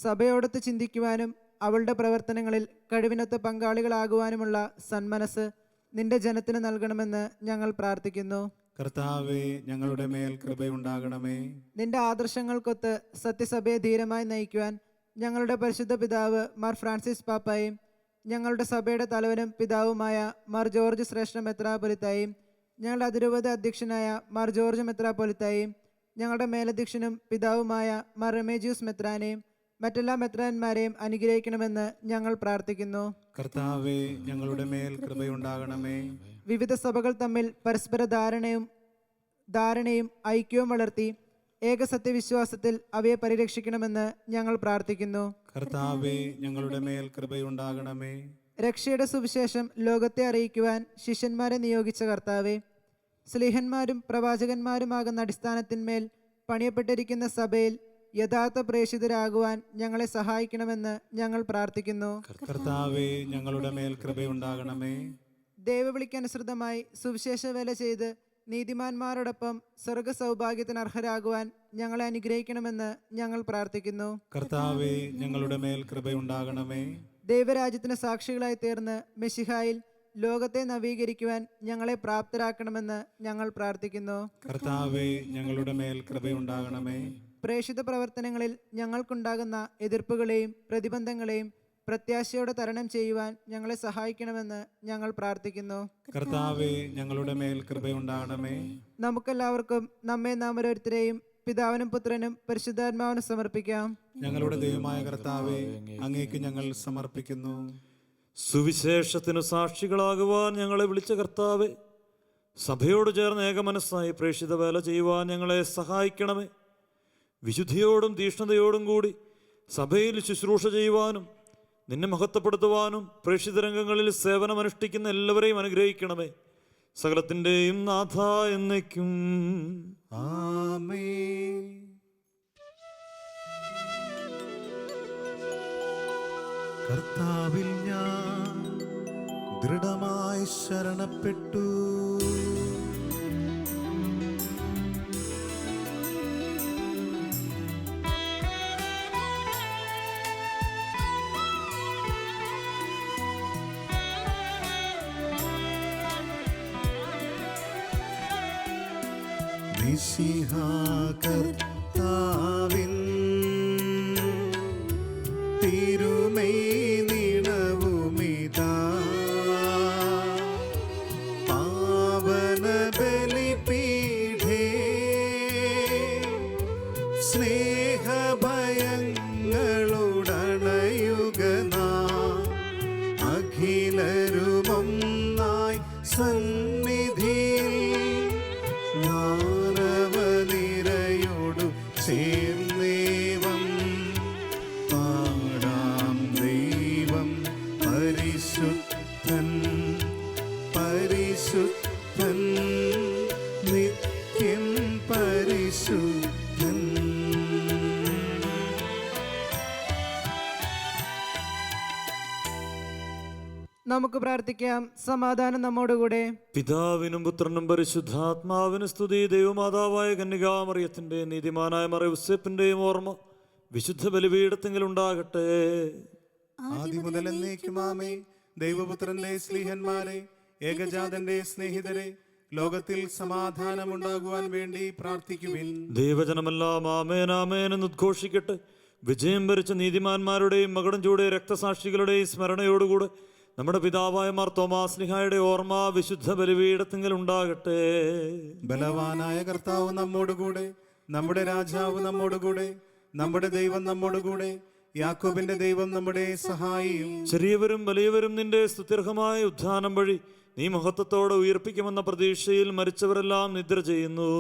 സഭയോടൊത്ത് ചിന്തിക്കുവാനും അവളുടെ പ്രവർത്തനങ്ങളിൽ കഴിവിനൊത്ത് പങ്കാളികളാകുവാനുമുള്ള സന്മനസ് നിന്റെ ജനത്തിന് നൽകണമെന്ന് ഞങ്ങൾ പ്രാർത്ഥിക്കുന്നു. കർത്താവേ, ഞങ്ങളുടെ മേൽ കൃപയുണ്ടാകണമേ. നിന്റെ ആദർശങ്ങൾക്കൊത്ത് സത്യസഭയെ ധീരമായി നയിക്കുവാൻ ഞങ്ങളുടെ പരിശുദ്ധ പിതാവ് മാർ ഫ്രാൻസിസ് പാപ്പായും ഞങ്ങളുടെ സഭയുടെ തലവനും പിതാവുമായ മാർ ജോർജ് ശ്രേഷ്ഠ മെത്രാപ്പൊലിത്തായും ഞങ്ങളുടെ അതിരൂപത അധ്യക്ഷനായ മാർ ജോർജ് മെത്രാപ്പൊലിത്തായും ഞങ്ങളുടെ മേലധ്യക്ഷനും പിതാവുമായ മാർ റെമേജിയൂസ് മെത്രാനെയും മറ്റെല്ലാ മെത്രാന്മാരെയും അനുഗ്രഹിക്കണമെന്ന് ഞങ്ങൾ പ്രാർത്ഥിക്കുന്നു. കർത്താവേ, ഞങ്ങളുടെ മേൽ കൃപയുണ്ടാകണമേ. വിവിധ സഭകൾ തമ്മിൽ പരസ്പര ധാരണയും ഐക്യവും വളർത്തി ഏകസത്യവിശ്വാസത്തിൽ അവയെ പരിരക്ഷിക്കണമെന്ന് ഞങ്ങൾ പ്രാർത്ഥിക്കുന്നു. കർത്താവേ, ഞങ്ങളുടെ മേൽ കൃപയുണ്ടാകണമേ. രക്ഷയുടെ സുവിശേഷം ലോകത്തെ അറിയിക്കുവാൻ ശിഷ്യന്മാരെ നിയോഗിച്ച കർത്താവേ, സ്ലീഹന്മാരും പ്രവാചകന്മാരുമാകുന്ന അടിസ്ഥാനത്തിന്മേൽ പണിയപ്പെട്ടിരിക്കുന്ന സഭയിൽ യഥാർത്ഥ പ്രേഷിതരാകുവാൻ ഞങ്ങളെ സഹായിക്കണമെന്ന് ഞങ്ങൾ പ്രാർത്ഥിക്കുന്നു. കർത്താവേ, ഞങ്ങളുടെ മേൽ കൃപയുണ്ടാകണമേ. ദൈവവിളിക്കനുസൃതമായി സുവിശേഷ വേല ചെയ്ത് നീതിമാന്മാരോടൊപ്പം സ്വർഗ സൗഭാഗ്യത്തിന് അർഹരാകുവാൻ ഞങ്ങളെ അനുഗ്രഹിക്കണമെന്ന് ഞങ്ങൾ പ്രാർത്ഥിക്കുന്നു. കർത്താവേ, ഞങ്ങളുടെ മേൽ കൃപയുണ്ടാകണമേ. ദൈവരാജ്യത്തിന് സാക്ഷികളായി തീർന്ന് മെശിഹായിൽ ലോകത്തെ നവീകരിക്കുവാൻ ഞങ്ങളെ പ്രാപ്തരാക്കണമെന്ന് ഞങ്ങൾ പ്രാർത്ഥിക്കുന്നു. കർത്താവേ, ഞങ്ങളുടെ മേൽ കൃപയുണ്ടാകണമേ. പ്രേഷിത പ്രവർത്തനങ്ങളിൽ ഞങ്ങൾക്കുണ്ടാകുന്ന എതിർപ്പുകളെയും പ്രതിബന്ധങ്ങളെയും പ്രത്യാശയോടെ തരണം ചെയ്യുവാൻ ഞങ്ങളെ സഹായിക്കണമെന്ന് ഞങ്ങൾ പ്രാർത്ഥിക്കുന്നു. കർത്താവേ, ഞങ്ങളുടെ മേൽ കൃപയുണ്ടാകണമേ. നമുക്കെല്ലാവർക്കും നമ്മെ നാം ഓരോരുത്തരെയും പിതാവിനും പുത്രനും പരിശുദ്ധാത്മാവിനും സമർപ്പിക്കാം. ഞങ്ങളുടെ ദൈവമായ കർത്താവേ, അങ്ങേക്ക് ഞങ്ങൾ സമർപ്പിക്കുന്നു. സുവിശേഷത്തിനു സാക്ഷികളാകുവാൻ ഞങ്ങളെ വിളിച്ച കർത്താവേ, സഭയോട് ചേർന്ന് ഏകമനസ്സായി പ്രേക്ഷിത വേല ചെയ്യുവാൻ ഞങ്ങളെ സഹായിക്കണമേ. വിശുദ്ധിയോടും തീഷ്ണതയോടും കൂടി സഭയിൽ ശുശ്രൂഷ ചെയ്യുവാനും നിന്നെ മഹത്വപ്പെടുത്തുവാനും പ്രേക്ഷിത രംഗങ്ങളിൽ സേവനമനുഷ്ഠിക്കുന്ന എല്ലാവരെയും അനുഗ്രഹിക്കണമേ. സകലത്തിൻ്റെയും നാഥ എന്നേക്കും ആമേൻ. കർത്താവിൽ ഞാൻ ദൃഢമായി ശരണപ്പെട്ടു. മിശിഹാ കർത്താവിൻ തിരുമൈ നിണവുമിതാ പാവന ബലിപീഠേ സ്നേഹഭയങ്ങളുടണയുഗനാം അഖിലരുമൊന്നായി സന്നിധിയിൽ മാനവനിരയോടു ചേർന്നേവം പാടാം. ദൈവം പരിശുദ്ധൻ പരിശുദ്ധൻ നിത്യം പരിശുദ്ധൻ. നമുക്ക് പ്രാർത്ഥിക്കാം. സമാധാനം നമ്മോടുകൂടെ. പിതാവിനും പുത്രനും പരിശുദ്ധാത്മാവിനും സ്തുതി. ദൈവമാതാവായ കന്യകാമറിയത്തിൻ്റെ നീതിമാനായ മറിയൂസേപ്പിൻ്റെയും ഓർമ്മ വിശുദ്ധ ബലിപീഠത്തിങ്കിൽ ഉണ്ടാകട്ടെ. ആദ്യം മുതൽ എന്നേക്കുമാമേ. ദൈവപുത്രന്റെ സ്ലീഹന്മാരെ, ഏകജാതന്റെ സ്നേഹിതരെ, ലോകത്തിൽ സമാധാനമുണ്ടാകുവാൻ വേണ്ടി പ്രാർത്ഥിക്കുവിൻ. ദൈവജനമെല്ലാം ആമേൻ ആമേൻ എന്ന് ഉദ്ഘോഷിക്കട്ടെ. വിജയം വരിച്ച നീതിമാന്മാരുടെയും മകടം ചൂടിയ രക്തസാക്ഷികളുടെയും സ്മരണയോടുകൂടെ നമ്മുടെ പിതാവായ മാർ തോമാശ്ലീഹായുടെ ഓർമ്മ വിശുദ്ധ ബലിപീഠത്തിങ്കിൽ ഉണ്ടാകട്ടെ. ബലവാനായ കർത്താവ് നമ്മോടുകൂടെ, നമ്മുടെ രാജാവ് നമ്മോടുകൂടെ, നമ്മുടെ ദൈവം നമ്മോടുകൂടെ, യാക്കോബിന്റെ ദൈവം നമ്മുടെ സഹായിയും. ചെറിയവരും വലിയവരും നിന്റെ സ്തുത്യർഹമായ ഉത്ഥാനം വഴി നീ മഹത്വത്തോടെ ഉയർപ്പിക്കുമെന്ന പ്രതീക്ഷയിൽ മരിച്ചവരെല്ലാം നിദ്ര ചെയ്യുന്നു.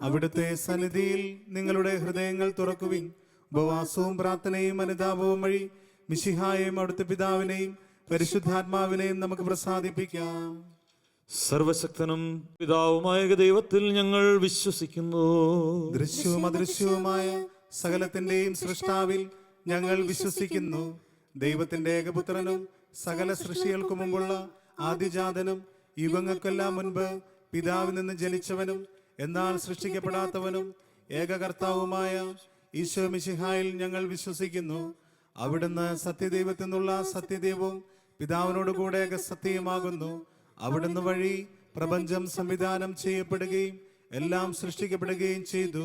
അവിടുത്തെ സന്നിധിയിൽ നിങ്ങളുടെ ഹൃദയങ്ങൾ തുറക്കുവിൻ. ഉപവാസവും പ്രാർത്ഥനയും അനുതാപവും വഴി മിശിഹായെയും അവിടുത്തെ പിതാവിനെയും പരിശുദ്ധാത്മാവിനെയും നമുക്ക് പ്രസാദിപ്പിക്കാം. സർവശക്തനും പിതാവുമായ ദൈവത്തിൽ ഞങ്ങൾ വിശ്വസിക്കുന്നു. ദൃശ്യവും അദൃശ്യവുമായ സകലത്തിന്റെയും സൃഷ്ടാവിൽ ഞങ്ങൾ വിശ്വസിക്കുന്നു. ദൈവത്തിന്റെ ഏകപുത്രനും സകല സൃഷ്ടികൾക്കു മുമ്പുള്ള ആദിജാതനും യുഗങ്ങൾക്കെല്ലാം മുൻപ് പിതാവിൽ നിന്ന് ജനിച്ചവനും എന്നാൽ സൃഷ്ടിക്കപ്പെടാത്തവനും ഏകകർത്താവുമായ ഈശോ മിശിഹായിൽ ഞങ്ങൾ വിശ്വസിക്കുന്നു. അവിടുന്ന് സത്യദൈവത്തിൽ നിന്നുള്ള സത്യദൈവവും പിതാവിനോട് കൂടെ സത്യമാകുന്നു. അവിടുന്ന് വഴി പ്രപഞ്ചം സംവിധാനം ചെയ്യപ്പെടുകയും എല്ലാം സൃഷ്ടിക്കപ്പെടുകയും ചെയ്തു.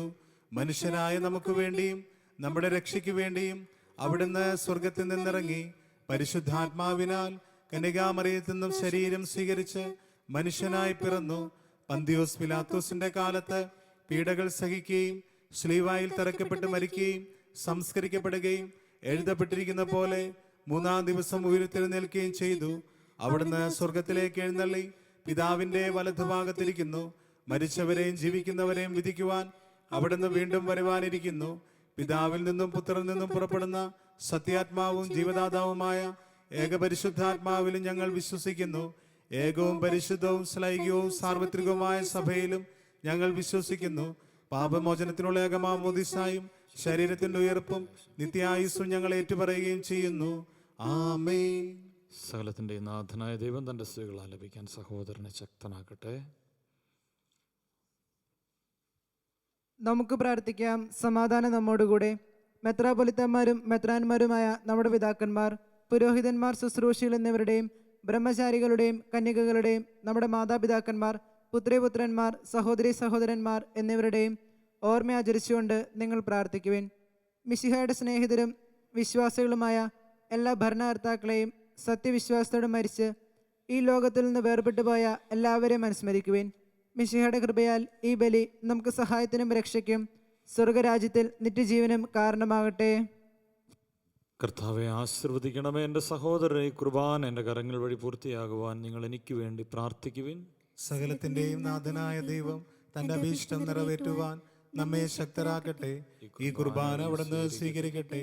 മനുഷ്യനായ നമുക്ക് വേണ്ടിയും നമ്മുടെ രക്ഷയ്ക്ക് വേണ്ടിയും അവിടുന്ന് സ്വർഗത്തിൽ നിന്നിറങ്ങി പരിശുദ്ധാത്മാവിനാൽ കന്യകാമറിയത്തിൽ നിന്നും ശരീരം സ്വീകരിച്ച് മനുഷ്യനായി പിറന്നു. പന്തിയോസ് പിലാത്തോസിന്റെ കാലത്ത് പീഡകൾ സഹിക്കുകയും ശ്ലീവായിൽ തറയ്ക്കപ്പെട്ട് മരിക്കുകയും സംസ്കരിക്കപ്പെടുകയും എഴുതപ്പെട്ടിരിക്കുന്ന പോലെ മൂന്നാം ദിവസം ഉയർത്തെഴുന്നേൽക്കുകയും ചെയ്തു. അവിടുന്ന് സ്വർഗത്തിലേക്ക് എഴുന്നള്ളി പിതാവിന്റെ വലതുഭാഗത്തിരിക്കുന്നു. മരിച്ചവരെയും ജീവിക്കുന്നവരെയും വിധിക്കുവാൻ അവിടുന്ന് വീണ്ടും വരുവാനിരിക്കുന്നു. പിതാവിൽ നിന്നും പുത്രനിൽ നിന്നും പുറപ്പെടുന്ന സത്യാത്മാവും ജീവദാതാവുമായ ഏകപരിശുദ്ധാത്മാവിലും ഞങ്ങൾ വിശ്വസിക്കുന്നു. ഏകവും പരിശുദ്ധവും ശ്ലൈകികവും സാർവത്രികവുമായ സഭയിലും ഞങ്ങൾ വിശ്വസിക്കുന്നു. പാപമോചനത്തിനുള്ള ഏകമാമോദിസായും ശരീരത്തിന്റെ ഉയർപ്പും നിത്യായുസ്സും ഞങ്ങൾ ഏറ്റുപറയുകയും ചെയ്യുന്നു. ആമേൻ. സകലത്തിന്റെ നാഥനായ ദൈവം തന്റെ സ്ത്രീകൾ ആലപിക്കാൻ സഹോദരനെ ശക്തനാക്കട്ടെ. നമുക്ക് പ്രാർത്ഥിക്കാം. സമാധാനം നമ്മോടുകൂടെ. മെത്രാപൊലിത്തന്മാരും മെത്രാന്മാരുമായ നമ്മുടെ പിതാക്കന്മാർ, പുരോഹിതന്മാർ, ശുശ്രൂഷികൾ എന്നിവരുടെയും ബ്രഹ്മചാരികളുടെയും കന്യകകളുടെയും നമ്മുടെ മാതാപിതാക്കന്മാർ, പുത്രിപുത്രന്മാർ, സഹോദരി സഹോദരന്മാർ എന്നിവരുടെയും ഓർമ്മ ആചരിച്ചുകൊണ്ട് നിങ്ങൾ പ്രാർത്ഥിക്കുവിൻ. മിശിഹായുടെ സ്നേഹിതരും വിശ്വാസികളുമായ എല്ലാ ഭരണകർത്താക്കളെയും സത്യവിശ്വാസത്തോടെ മരിച്ച് ഈ ലോകത്തിൽ നിന്ന് വേർപെട്ടു പോയ എല്ലാവരെയും അനുസ്മരിക്കുവിൻ. മിശിഹായുടെ കൃപയാൽ ഈ ബലി നമുക്ക് സഹായത്തിനും രക്ഷയ്ക്കും സ്വർഗരാജ്യത്തിൽ നിത്യജീവനും കാരണമാകട്ടെ. കർത്താവെ ആശീർവദിക്കണമേ. എൻ്റെ സഹോദരൻ ഈ കുർബാന എൻ്റെ കരങ്ങൾ വഴി പൂർത്തിയാകുവാൻ നിങ്ങൾ എനിക്ക് വേണ്ടി പ്രാർത്ഥിക്കുവിൻ. സകലത്തിന്റെയും നാഥനായ ദൈവം തന്റെ അഭീഷ്ടം നിറവേറ്റുവാൻ നമ്മെ ശക്തരാക്കട്ടെ. ഈ കുർബാന അവിടുന്ന് സ്വീകരിക്കട്ടെ.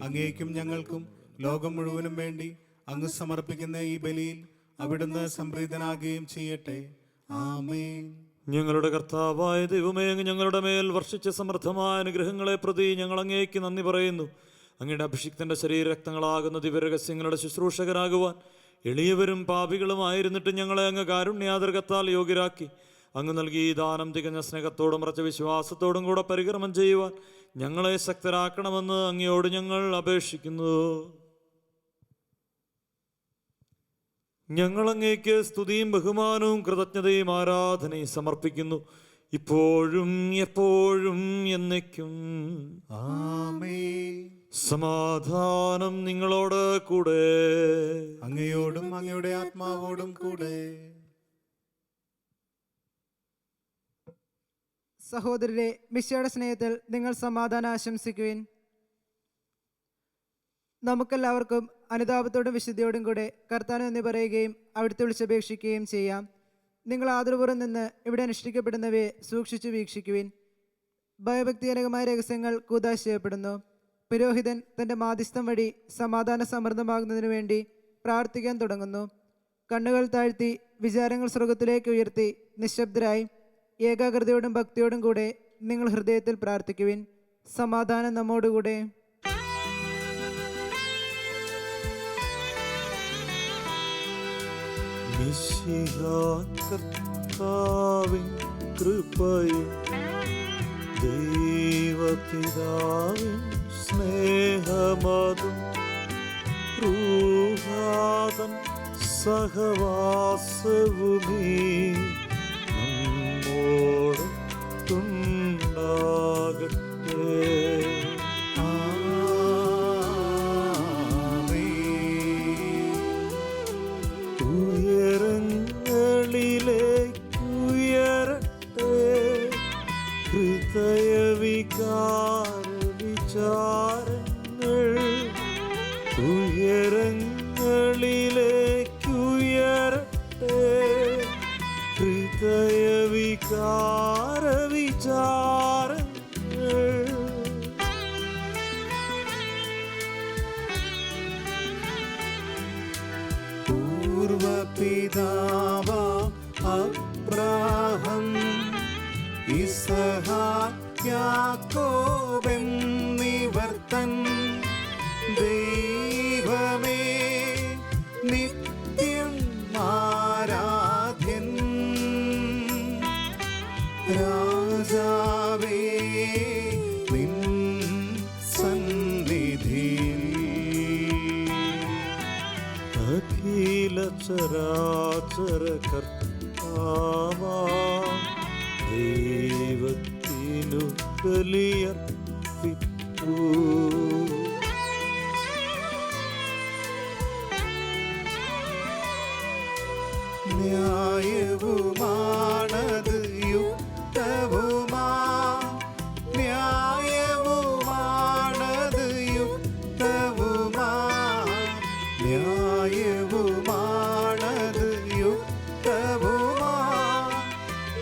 അങ്ങേക്കും ഞങ്ങൾക്കും ലോകം മുഴുവനും വേണ്ടി അങ്ങ് സമർപ്പിക്കുന്ന ഈ ബലിയിൽ അവിടുന്ന് സംപ്രീതനാകുകയും ചെയ്യട്ടെ. ആമേൻ. ഞങ്ങളുടെ കർത്താവായ ദൈവമേ, അങ്ങ് ഞങ്ങളുടെ മേൽ വർഷിച്ച സമൃദ്ധമായ അനുഗ്രഹങ്ങളെ പ്രതി ഞങ്ങൾ അങ്ങേക്ക് നന്ദി പറയുന്നു. അങ്ങയുടെ അഭിഷിക്തന്റെ ശരീരരക്തങ്ങളാകുന്ന ദിവ്യരഹസ്യങ്ങളുടെ ശുശ്രൂഷകരാകുവാൻ എളിയവരും പാപികളുമായിരുന്നിട്ട് ഞങ്ങളെ അങ്ങ് കാരുണ്യാതൃകത്താൽ യോഗ്യരാക്കി. അങ്ങ് നൽകി ഈ ദാനം തികഞ്ഞ സ്നേഹത്തോടും ഉറച്ച വിശ്വാസത്തോടും കൂടെ പരിക്രമം ചെയ്യുവാൻ ഞങ്ങളെ ശക്തരാക്കണമെന്ന് അങ്ങയോട് ഞങ്ങൾ അപേക്ഷിക്കുന്നു. ഞങ്ങൾ അങ്ങേക്ക് സ്തുതിയും ബഹുമാനവും കൃതജ്ഞതയും ആരാധനയും സമർപ്പിക്കുന്നു, ഇപ്പോഴും എപ്പോഴും എന്നേക്കും. ആമേൻ. സമാധാനം നിങ്ങളോട് കൂടെ. അങ്ങയോടും അങ്ങയുടെ ആത്മാവോടും കൂടെ. സഹോദരരെ, മിശിഹായുടെ സ്നേഹത്തിൽ നിങ്ങൾ സമാധാനം ആശംസിക്കുവിൻ. നമുക്കെല്ലാവർക്കും അനുതാപത്തോടും വിശുദ്ധിയോടും കൂടെ കർത്താവിനെ നന്ദി പറയുകയും അവിടുത്തെ വിളിച്ചപേക്ഷിക്കുകയും ചെയ്യാം. നിങ്ങൾ ആദരപൂർവ്വം നിന്ന് ഇവിടെ അനുഷ്ഠിക്കപ്പെടുന്നവയെ സൂക്ഷിച്ചു വീക്ഷിക്കുവിൻ. ഭയഭക്തിജനകമായ രഹസ്യങ്ങൾ കൂദാശ ചെയ്യപ്പെടുന്നു. പുരോഹിതൻ തൻ്റെ മാധ്യസ്ഥം വഴി സമാധാന സമൃദ്ധമാകുന്നതിനു വേണ്ടി പ്രാർത്ഥിക്കാൻ തുടങ്ങുന്നു. കണ്ണുകൾ താഴ്ത്തി വിചാരങ്ങൾ സ്വർഗത്തിലേക്ക് ഉയർത്തി നിശബ്ദരായി ഏകാഗ്രതയോടും ഭക്തിയോടും കൂടെ നിങ്ങൾ ഹൃദയത്തിൽ പ്രാർത്ഥിക്കുവിൻ. സമാധാനം നമ്മോടുകൂടെ. കർത്താവിൻ കൃപയും ദൈവപിതാവിൻ സ്നേഹമതും റൂഹാതൻ സഹവാസവുമേ നമ്മോട് ഉണ്ടാകട്ടെ. ഉയരങ്ങളിലേക്കുയരട്ടെ ഹൃദയവികാര വിചാരങ്ങൾ, ഉയരങ്ങളിലേക്കുയരട്ടെ ഹൃദയവികാര വിചാരങ്ങൾ. പൂർവപിതാവാം അബ്രാഹം ഇസ്ഹാക്ക് യാക്കോബെന്നിവർ തൻ ദൈവമേ നിത്യം ആരാധ്യൻ, രാജാവേ നിൻ സന്നിധിയിൽ അഖില ചരാചര കർത്താവാ ദൈവത്തിനു ബലിയർപ്പിപ്പൂ. ന്യായവുമാണത് യുക്തവുമാ, ന്യായവുമാണത് യുക്തവുമാ, ന്യായവുമാണത് യുക്തവുമാ,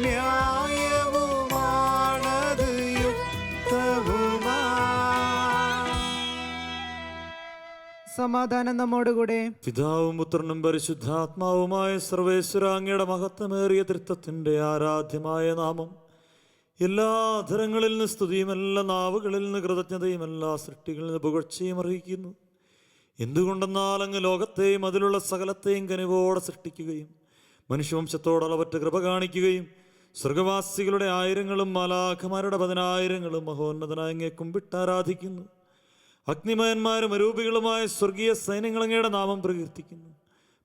ന്യായവുമാണത് യുക്തവുമാ. സമാധാനം നമ്മോടുകൂടെ. പിതാവും പുത്രനും പരിശുദ്ധാത്മാവുമായ സർവേശ്വര അങ്ങയുടെ മഹത്വമേറിയ തൃത്വത്തിൻ്റെ ആരാധ്യമായ നാമം എല്ലാ അധരങ്ങളിൽ നിന്ന് സ്തുതിയും എല്ലാ നാവുകളിൽ നിന്ന് കൃതജ്ഞതയും എല്ലാ സൃഷ്ടികളിൽ നിന്ന് പുകഴ്ചയും അറിയിക്കുന്നു. എന്തുകൊണ്ടെന്നാൽ അങ്ങ് ലോകത്തെയും അതിലുള്ള സകലത്തെയും കനിവോടെ സൃഷ്ടിക്കുകയും മനുഷ്യവംശത്തോടളവറ്റ കൃപ കാണിക്കുകയും സ്വർഗവാസികളുടെ ആയിരങ്ങളും മാലാഖമാരുടെ 10,000 മഹോന്നതനായ അങ്ങയെ കുമ്പിട്ടാരാധിക്കുന്നു. അഗ്നിമയന്മാരും അരൂപികളുമായ സ്വർഗീയ സൈന്യങ്ങൾ അങ്ങയുടെ നാമം പ്രകീർത്തിക്കുന്നു.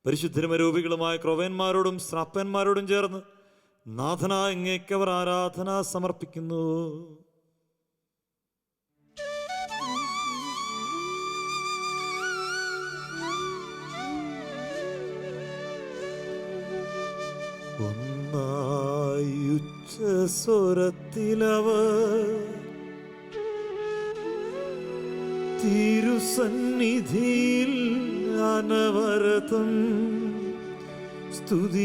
പരിശുദ്ധരും അരൂപികളുമായ ക്രൊവേന്മാരോടും ശ്രാപ്പന്മാരോടും ചേർന്ന് നാഥനായ അങ്ങേക്കവർ ആരാധന സമർപ്പിക്കുന്നു. ഒന്നായുച്ച സ്വരത്തിലവർ തിരുസന്നിധിയിൽ അനവരതം സ്തുതിഗീതങ്ങൾ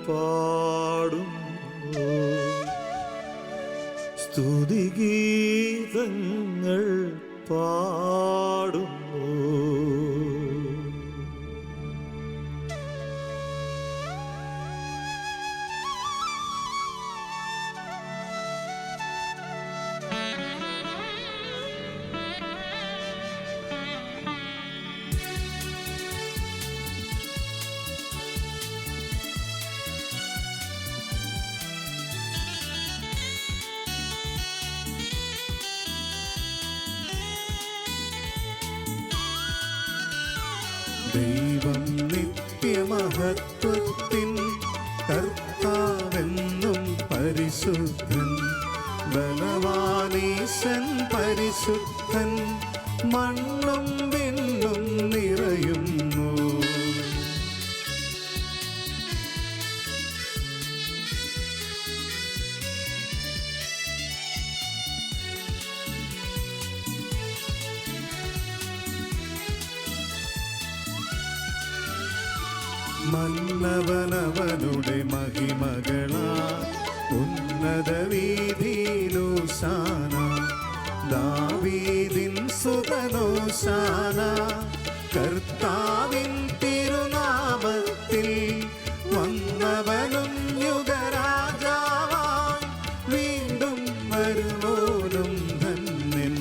പാടുന്നു, സ്തുതിഗീതങ്ങൾ പാടുന്നു. ദൈവം നിത്യമഹത്വത്തിൻ കർത്താവെന്നും പരിശുദ്ധൻ, ബലവാനീശൻ പരിശുദ്ധൻ, മണ്ണും വിണ്ണും നിറയുന്നു. മന്നവനവനുടെ മഹിമകളാ ഉന്നത വീതിയിലോശാന, ദാവീദിൻ സുതനോശാന, കർത്താവിൻ തിരുനാമത്തിൽ വന്നവനും യുഗരാജാവാൻ വീണ്ടും വരുവോനും ധന്യൻ.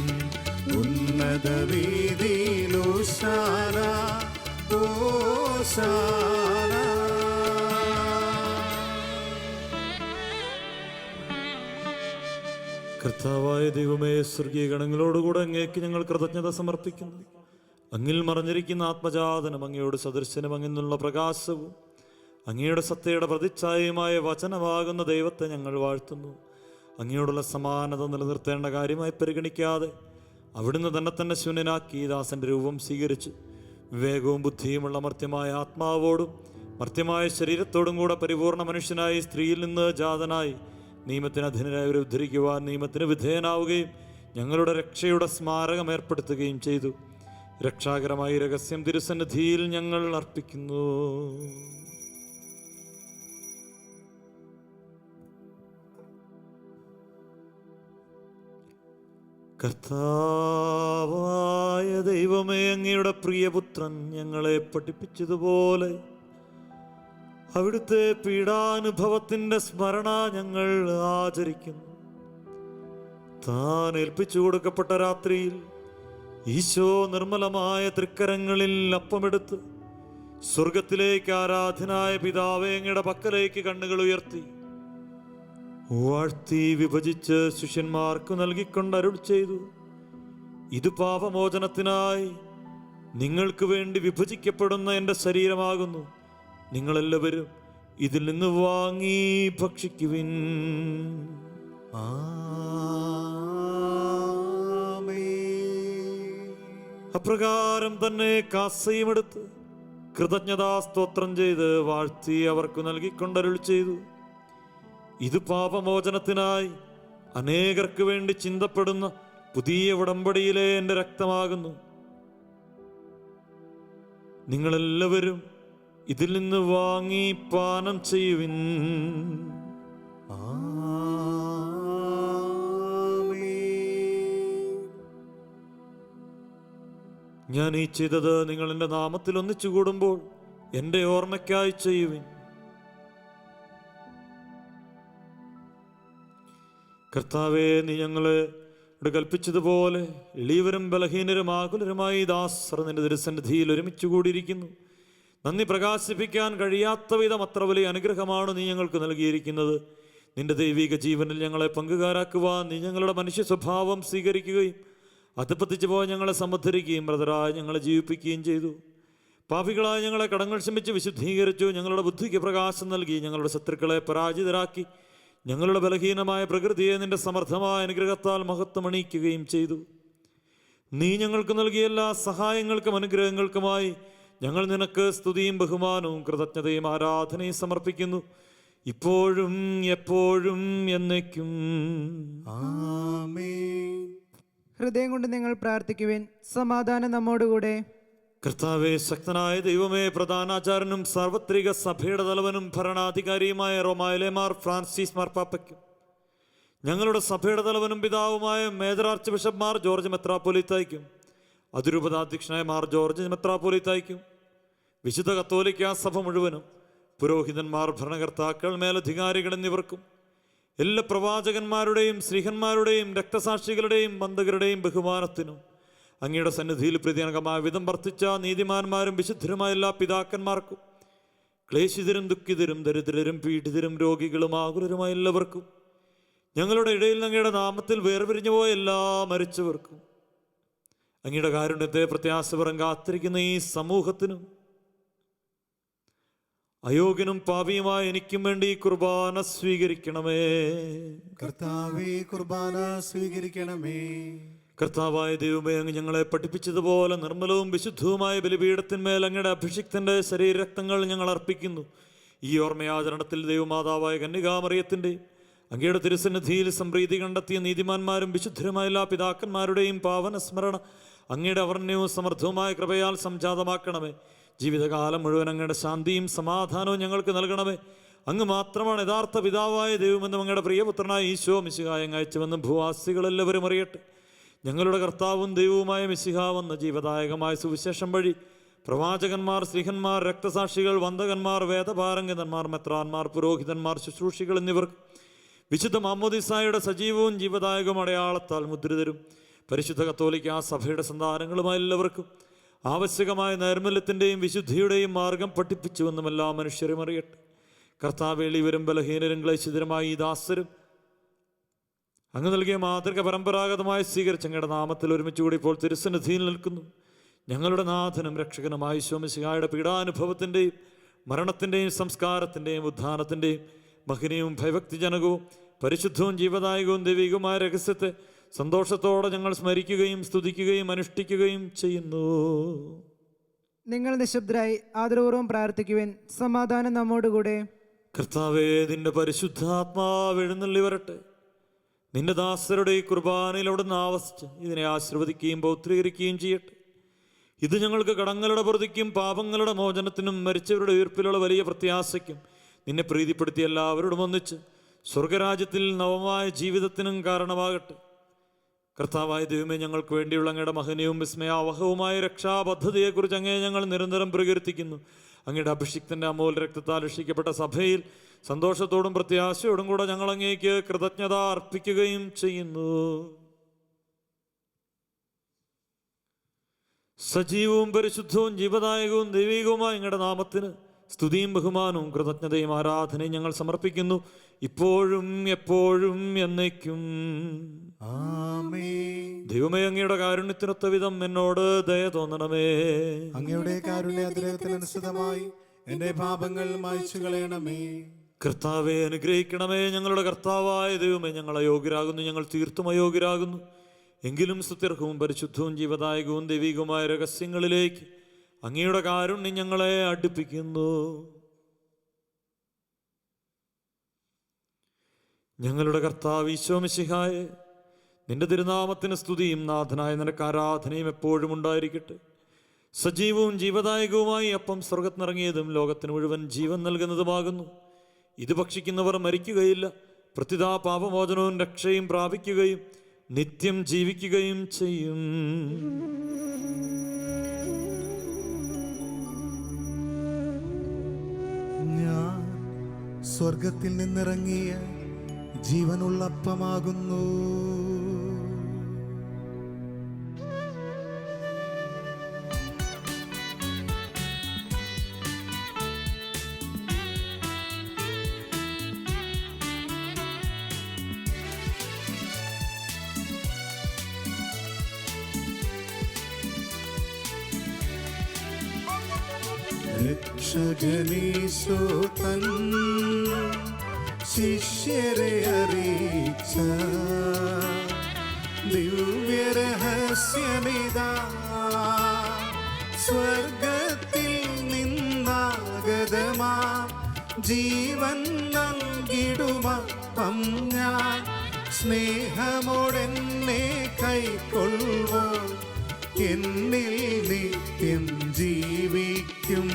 ഉന്നത വീതിയിലോശാന ഓശാന. കർത്താവായ ദൈവമേ, സ്വർഗീയ ഗണങ്ങളോടുകൂടെ അങ്ങേക്ക് ഞങ്ങൾ കൃതജ്ഞത സമർപ്പിക്കുന്നു. അങ്ങിൽ മറഞ്ഞിരിക്കുന്ന ആത്മജാതനും അങ്ങയോട് സദൃശനും അങ്ങിൽ നിന്നുള്ള പ്രകാശവും അങ്ങയുടെ സത്യയുടെ പ്രതിച്ഛായയുമായ വചനമാകുന്ന ദൈവത്തെ ഞങ്ങൾ വാഴ്ത്തുന്നു. അങ്ങയോടുള്ള സമാനത നിലനിർത്തേണ്ട കാര്യമായി പരിഗണിക്കാതെ അവിടുന്ന് തന്നെ ശൂന്യനാക്കി ദാസന്റെ രൂപം സ്വീകരിച്ച് വിവേകവും ബുദ്ധിയുമുള്ള മർത്യമായ ആത്മാവോടും മർത്യമായ ശരീരത്തോടും കൂടെ പരിപൂർണ മനുഷ്യനായി സ്ത്രീയിൽ നിന്ന് ജാതനായി നിയമത്തിന് അധീനരായവരെ ഉദ്ധരിക്കുവാൻ നിയമത്തിന് വിധേയനാവുകയും ഞങ്ങളുടെ രക്ഷയുടെ സ്മാരകം ഏർപ്പെടുത്തുകയും ചെയ്തു. രക്ഷാകരമായ രഹസ്യം തിരുസന്നിധിയിൽ ഞങ്ങൾ അർപ്പിക്കുന്നു. കർത്താവായ ദൈവമേ, അങ്ങയുടെ പ്രിയപുത്രൻ ഞങ്ങളെ പഠിപ്പിച്ചതുപോലെ അവിടുത്തെ പീഡാനുഭവത്തിന്റെ സ്മരണ ഞങ്ങൾ ആചരിക്കുന്നു. താൻ ഏൽപ്പിച്ചു കൊടുക്കപ്പെട്ട രാത്രിയിൽ ഈശോ നിർമ്മലമായ തൃക്കരങ്ങളിൽ അപ്പമെടുത്ത് സ്വർഗത്തിലേക്ക് ആരാധനായ പിതാവേ അങ്ങയുടെ പക്കലേക്ക് കണ്ണുകൾ ഉയർത്തി വാഴ്ത്തി വിഭജിച്ച് ശിഷ്യന്മാർക്ക് നൽകിക്കൊണ്ട് അരുൾ ചെയ്തു: ഇത് പാപമോചനത്തിനായി നിങ്ങൾക്ക് വേണ്ടി വിഭജിക്കപ്പെടുന്ന എൻ്റെ ശരീരമാകുന്നു. നിങ്ങളെല്ലാവരും ഇതിൽ നിന്ന് വാങ്ങി ഭക്ഷിക്കുവിൻ. അപ്രകാരം തന്നെ കാസയുമെടുത്ത് കൃതജ്ഞതാ സ്തോത്രം ചെയ്ത് വാഴ്ത്തി അവർക്ക് നൽകിക്കൊണ്ടരുൾ ചെയ്തു: ഇത് പാപമോചനത്തിനായി അനേകർക്ക് വേണ്ടി ചിന്തപ്പെടുന്ന പുതിയ ഉടമ്പടിയിലെ എൻ്റെ രക്തമാകുന്നു. നിങ്ങളെല്ലാവരും ഇതിൽ നിന്ന് വാങ്ങി പാനം ചെയ്യുവിൻ. ഞാൻ ഈ ചെയ്തത് നിങ്ങൾ എൻ്റെ നാമത്തിൽ ഒന്നിച്ചു കൂടുമ്പോൾ എൻ്റെ ഓർമ്മയ്ക്കായി ചെയ്യുവിൻ. കർത്താവേ, നീ ഞങ്ങളെ കൽപ്പിച്ചതുപോലെ എളിയവരും ബലഹീനരും ആകുലരുമായി ദാസർ നിന്റെ തിരുസന്നിധിയിൽ ഒരുമിച്ച് കൂടിയിരിക്കുന്നു. നന്ദി പ്രകാശിപ്പിക്കാൻ കഴിയാത്ത വിധം അത്ര വലിയ അനുഗ്രഹമാണ് നീ ഞങ്ങൾക്ക് നൽകിയിരിക്കുന്നത്. നിന്റെ ദൈവിക ജീവനിൽ ഞങ്ങളെ പങ്കുകാരാക്കുവാൻ നീ ഞങ്ങളുടെ മനുഷ്യ സ്വഭാവം സ്വീകരിക്കുകയും അധപ്പതിച്ചു പോയി ഞങ്ങളെ സമുദ്ധരിക്കുകയും ബ്രദറായി ഞങ്ങളെ ജീവിപ്പിക്കുകയും ചെയ്തു. പാപികളായ ഞങ്ങളെ കടങ്ങൾ ക്ഷമിച്ച് വിശുദ്ധീകരിച്ചു. ഞങ്ങളുടെ ബുദ്ധിക്ക് പ്രകാശം നൽകി ഞങ്ങളുടെ ശത്രുക്കളെ പരാജിതരാക്കി ഞങ്ങളുടെ ബലഹീനമായ പ്രകൃതിയെ നിന്റെ സമർത്ഥമായ അനുഗ്രഹത്താൽ മഹത്വമണിയിക്കുകയും ചെയ്തു. നീ ഞങ്ങൾക്ക് നൽകിയ എല്ലാ സഹായങ്ങൾക്കും അനുഗ്രഹങ്ങൾക്കുമായി ഞങ്ങൾ നിനക്ക് സ്തുതിയും ബഹുമാനവും കൃതജ്ഞതയും ആരാധനയും സമർപ്പിക്കുന്നു, ഇപ്പോഴും എപ്പോഴും എന്നേക്കും. ആമേൻ. ഹൃദയം കൊണ്ട് നിങ്ങൾ പ്രാർത്ഥിക്കുവിൻ. സമാധാനം നമ്മോടുകൂടെ. കർത്താവേ, ശക്തനായ ദൈവമേ, പ്രധാനാചാര്യനും സാർവത്രിക സഭയുടെ തലവനും ഭരണാധികാരിയുമായ റോമായിലെ മാർ ഫ്രാൻസിസ് മാർപ്പാപ്പയ്ക്കും ഞങ്ങളുടെ സഭയുടെ തലവനും പിതാവുമായ major archbishop Mar George മെത്രാപ്പൊലീത്തായ്ക്കും അതിരൂപതാധ്യക്ഷനായ മാർ ജോർജ് മെത്രാപ്പൊലീത്തായ്ക്കും വിശുദ്ധ കത്തോലിക്ക സഭ മുഴുവനും പുരോഹിതന്മാർ, ഭരണകർത്താക്കൾ, മേലധികാരികൾ എന്നിവർക്കും എല്ലാ പ്രവാചകന്മാരുടെയും ശ്രീഹന്മാരുടെയും രക്തസാക്ഷികളുടെയും ബന്ധകരുടെയും ബഹുമാനത്തിനും അങ്ങയുടെ സന്നിധിയിൽ പ്രീതിജനകമായ വിധം വർത്തിച്ച നീതിമാന്മാരും വിശുദ്ധരുമായ എല്ലാ പിതാക്കന്മാർക്കും ക്ലേശിതരും ദുഃഖിതരും ദരിദ്രരും പീഡിതരും രോഗികളും ആകുലരുമായ എല്ലാവർക്കും ഞങ്ങളുടെ ഇടയിൽ അങ്ങയുടെ നാമത്തിൽ വേർപിരിഞ്ഞു പോയ എല്ലാ മരിച്ചവർക്കും അങ്ങയുടെ കാരുണ്യത്തെ പ്രത്യാശപരം കാത്തിരിക്കുന്ന ഈ സമൂഹത്തിനും അയോഗ്യനും പാപിയുമായ എനിക്കും വേണ്ടി കുർബാന സ്വീകരിക്കണമേ. കർത്താവേ, കുർബാന സ്വീകരിക്കണമേ. കർത്താവായ ദൈവമേ, അങ്ങ് ഞങ്ങളെ പഠിപ്പിച്ചതുപോലെ നിർമ്മലവും വിശുദ്ധവുമായ ബലിപീഠത്തിന്മേൽ അങ്ങയുടെ അഭിഷിക്തന്റെ ശരീരരക്തങ്ങൾ ഞങ്ങൾ അർപ്പിക്കുന്നു. ഈ ഓർമ്മയാചരണത്തിൽ ദൈവമാതാവായ കന്യകാമറിയത്തിൻ്റെയും അങ്ങയുടെ തിരുസന്നിധിയിൽ സംപ്രീതി കണ്ടെത്തിയ നീതിമാന്മാരും വിശുദ്ധരുമായ എല്ലാ പിതാക്കന്മാരുടെയും പാവന സ്മരണ അങ്ങയുടെ അവർണ്യവും സമൃദ്ധവുമായ കൃപയാൽ സംജാതമാക്കണമേ. ജീവിതകാലം മുഴുവൻ അങ്ങയുടെ ശാന്തിയും സമാധാനവും ഞങ്ങൾക്ക് നൽകണമേ. അങ്ങ് മാത്രമാണ് യഥാർത്ഥ പിതാവായ ദൈവമെന്നും അങ്ങയുടെ പ്രിയപുത്രനായ ഈശോ മിശിഹായെ അയച്ചുവെന്നും ഭൂവാസികളെല്ലാവരും അറിയട്ടെ. ഞങ്ങളുടെ കർത്താവും ദൈവവുമായ മിശിഹാവെന്ന ജീവദായകമായ സുവിശേഷം വഴി പ്രവാചകന്മാർ, സ്ത്രീഹന്മാർ, രക്തസാക്ഷികൾ, വന്ദകന്മാർ, വേദപാരംഗതന്മാർ, മെത്രാന്മാർ, പുരോഹിതന്മാർ, ശുശ്രൂഷികൾ എന്നിവർക്ക് വിശുദ്ധ മാമ്മോദീസായുടെ സജീവവും ജീവദായകവും അടയാളത്താൽ മുദ്രിതരും പരിശുദ്ധ കത്തോലിക്ക സഭയുടെ സന്താനങ്ങളുമായ എല്ലാവർക്കും ആവശ്യകമായ നൈർമല്യത്തിൻ്റെയും വിശുദ്ധിയുടെയും മാർഗം പഠിപ്പിച്ചുവെന്നും എല്ലാ മനുഷ്യരും അറിയട്ടെ. കർത്താവേളിവരും ബലഹീനരും ക്ലേശിതരുമായി ഈ ദാസരും അങ്ങ് നൽകിയ മാതൃക പരമ്പരാഗതമായി സ്വീകരിച്ച് അങ്ങയുടെ നാമത്തിൽ ഒരുമിച്ച് കൂടി ഇപ്പോൾ തിരുസന്നിധിയിൽ നിൽക്കുന്നു. ഞങ്ങളുടെ നാഥനും രക്ഷകനുമായ ഈശോ മിശിഹായുടെ പീഡാനുഭവത്തിൻ്റെയും മരണത്തിൻ്റെയും സംസ്കാരത്തിൻ്റെയും ഉത്ഥാനത്തിൻ്റെയും മഹനീയവും ഭയഭക്തിജനകവും പരിശുദ്ധവും ജീവദായകവും ദൈവികവുമായ രഹസ്യത്തെ സന്തോഷത്തോടെ ഞങ്ങൾ സ്മരിക്കുകയും സ്തുതിക്കുകയും അനുഷ്ഠിക്കുകയും ചെയ്യുന്നു. നിങ്ങൾ നിശബ്ദരായി ആദരപൂർവ്വം പ്രാർത്ഥിക്കുവിൻ. സമാധാനം നമ്മോടുകൂടെ. കർത്താവേ, നിന്റെ പരിശുദ്ധാത്മാവ് എഴുന്നള്ളി വരട്ടെ. നിന്റെ ദാസരുടെ ഈ കുർബാനയിൽ അവിടുന്ന് ആവസിച്ച് ഇതിനെ ആശീർവദിക്കുകയും പൗത്രീകരിക്കുകയും ചെയ്യട്ടെ. ഇത് ഞങ്ങൾക്ക് കടങ്ങളുടെ പ്രതിക്കും പാപങ്ങളുടെ മോചനത്തിനും മരിച്ചവരുടെ ഉയർപ്പിലുള്ള വലിയ പ്രത്യാശയ്ക്കും നിന്നെ പ്രീതിപ്പെടുത്തി എല്ലാവരോടും ഒന്നിച്ച് സ്വർഗരാജ്യത്തിൽ നവമായ ജീവിതത്തിനും കാരണമാകട്ടെ. കർത്താവായ ദൈവമേ, ഞങ്ങൾക്ക് വേണ്ടിയുള്ള അങ്ങയുടെ മഹനീയവും വിസ്മയാവഹവുമായ രക്ഷാപദ്ധതിയെക്കുറിച്ച് അങ്ങേ ഞങ്ങൾ നിരന്തരം പ്രകീർത്തിക്കുന്നു. അങ്ങയുടെ അഭിഷിക്തൻ്റെ അമൂൽ രക്തത്താൽ രക്ഷിക്കപ്പെട്ട സഭയിൽ സന്തോഷത്തോടും പ്രത്യാശയോടും കൂടെ ഞങ്ങൾ അങ്ങേക്ക് കൃതജ്ഞത അർപ്പിക്കുകയും ചെയ്യുന്നു. സജീവവും പരിശുദ്ധവും ജീവദായകവും ദൈവികവുമായ അങ്ങയുടെ നാമത്തിന് സ്തുതിയും ബഹുമാനവും കൃതജ്ഞതയും ആരാധനയും ഞങ്ങൾ സമർപ്പിക്കുന്നു, ഇപ്പോഴും എപ്പോഴും എന്നേക്കും. ആമേൻ. ദൈവമേ, അങ്ങയുടെ കാരുണ്യത്തിനൊത്ത വിധം എന്നോട് ദയ തോന്നണമേ. അങ്ങയുടെ കാരുണ്യ അതിരകത്തിനനുസൃതമായി എന്റെ പാപങ്ങൾ മായ്ച്ചു കളയണമേ. കർത്താവെ, അനുഗ്രഹിക്കണമേ. ഞങ്ങളുടെ കർത്താവായ ദൈവമേ, ഞങ്ങൾ അയോഗ്യരാകുന്നു, ഞങ്ങൾ തീർത്തും അയോഗ്യരാകുന്നു. എങ്കിലും സ്തുത്യർഹവും പരിശുദ്ധവും ജീവദായകവും ദൈവികവുമായ രഹസ്യങ്ങളിലേക്ക് അങ്ങയുടെ കാരുണ്യം ഞങ്ങളെ അടുപ്പിക്കുന്നു. ഞങ്ങളുടെ കർത്താവ് ഈശോ മിശിഹായെ, നിന്റെ തിരുനാമത്തിന് സ്തുതിയും നാഥനായ നിനക്ക് ആരാധനയും എപ്പോഴും ഉണ്ടായിരിക്കട്ടെ. സജീവവും ജീവദായകവുമായി അപ്പം സ്വർഗത്തിനിറങ്ങിയതും ലോകത്തിന് മുഴുവൻ ജീവൻ നൽകുന്നതുമാകുന്നു. ഇത് ഭക്ഷിക്കുന്നവർ മരിക്കുകയില്ല, പ്രത്യുതാ പാപമോചനവും രക്ഷയും പ്രാപിക്കുകയും നിത്യം ജീവിക്കുകയും ചെയ്യും. ഞാൻ സ്വർഗത്തിൽ നിന്നിറങ്ങിയ ജീവനുള്ള അപ്പമാകുന്നു. രക്ഷകനീശോ തൻ ശിഷ്യരെ അറിയിച്ച ദിവ്യരഹസ്യമിതാ, സ്വർഗത്തിൽ നിന്നാഗതമാ ജീവൻ നൽകിടുമപ്പം ഞാൻ, സ്നേഹമോടെന്നെ കൈക്കൊള്ളുവോ എന്നിൽ നിത്യം ജീവിക്കും,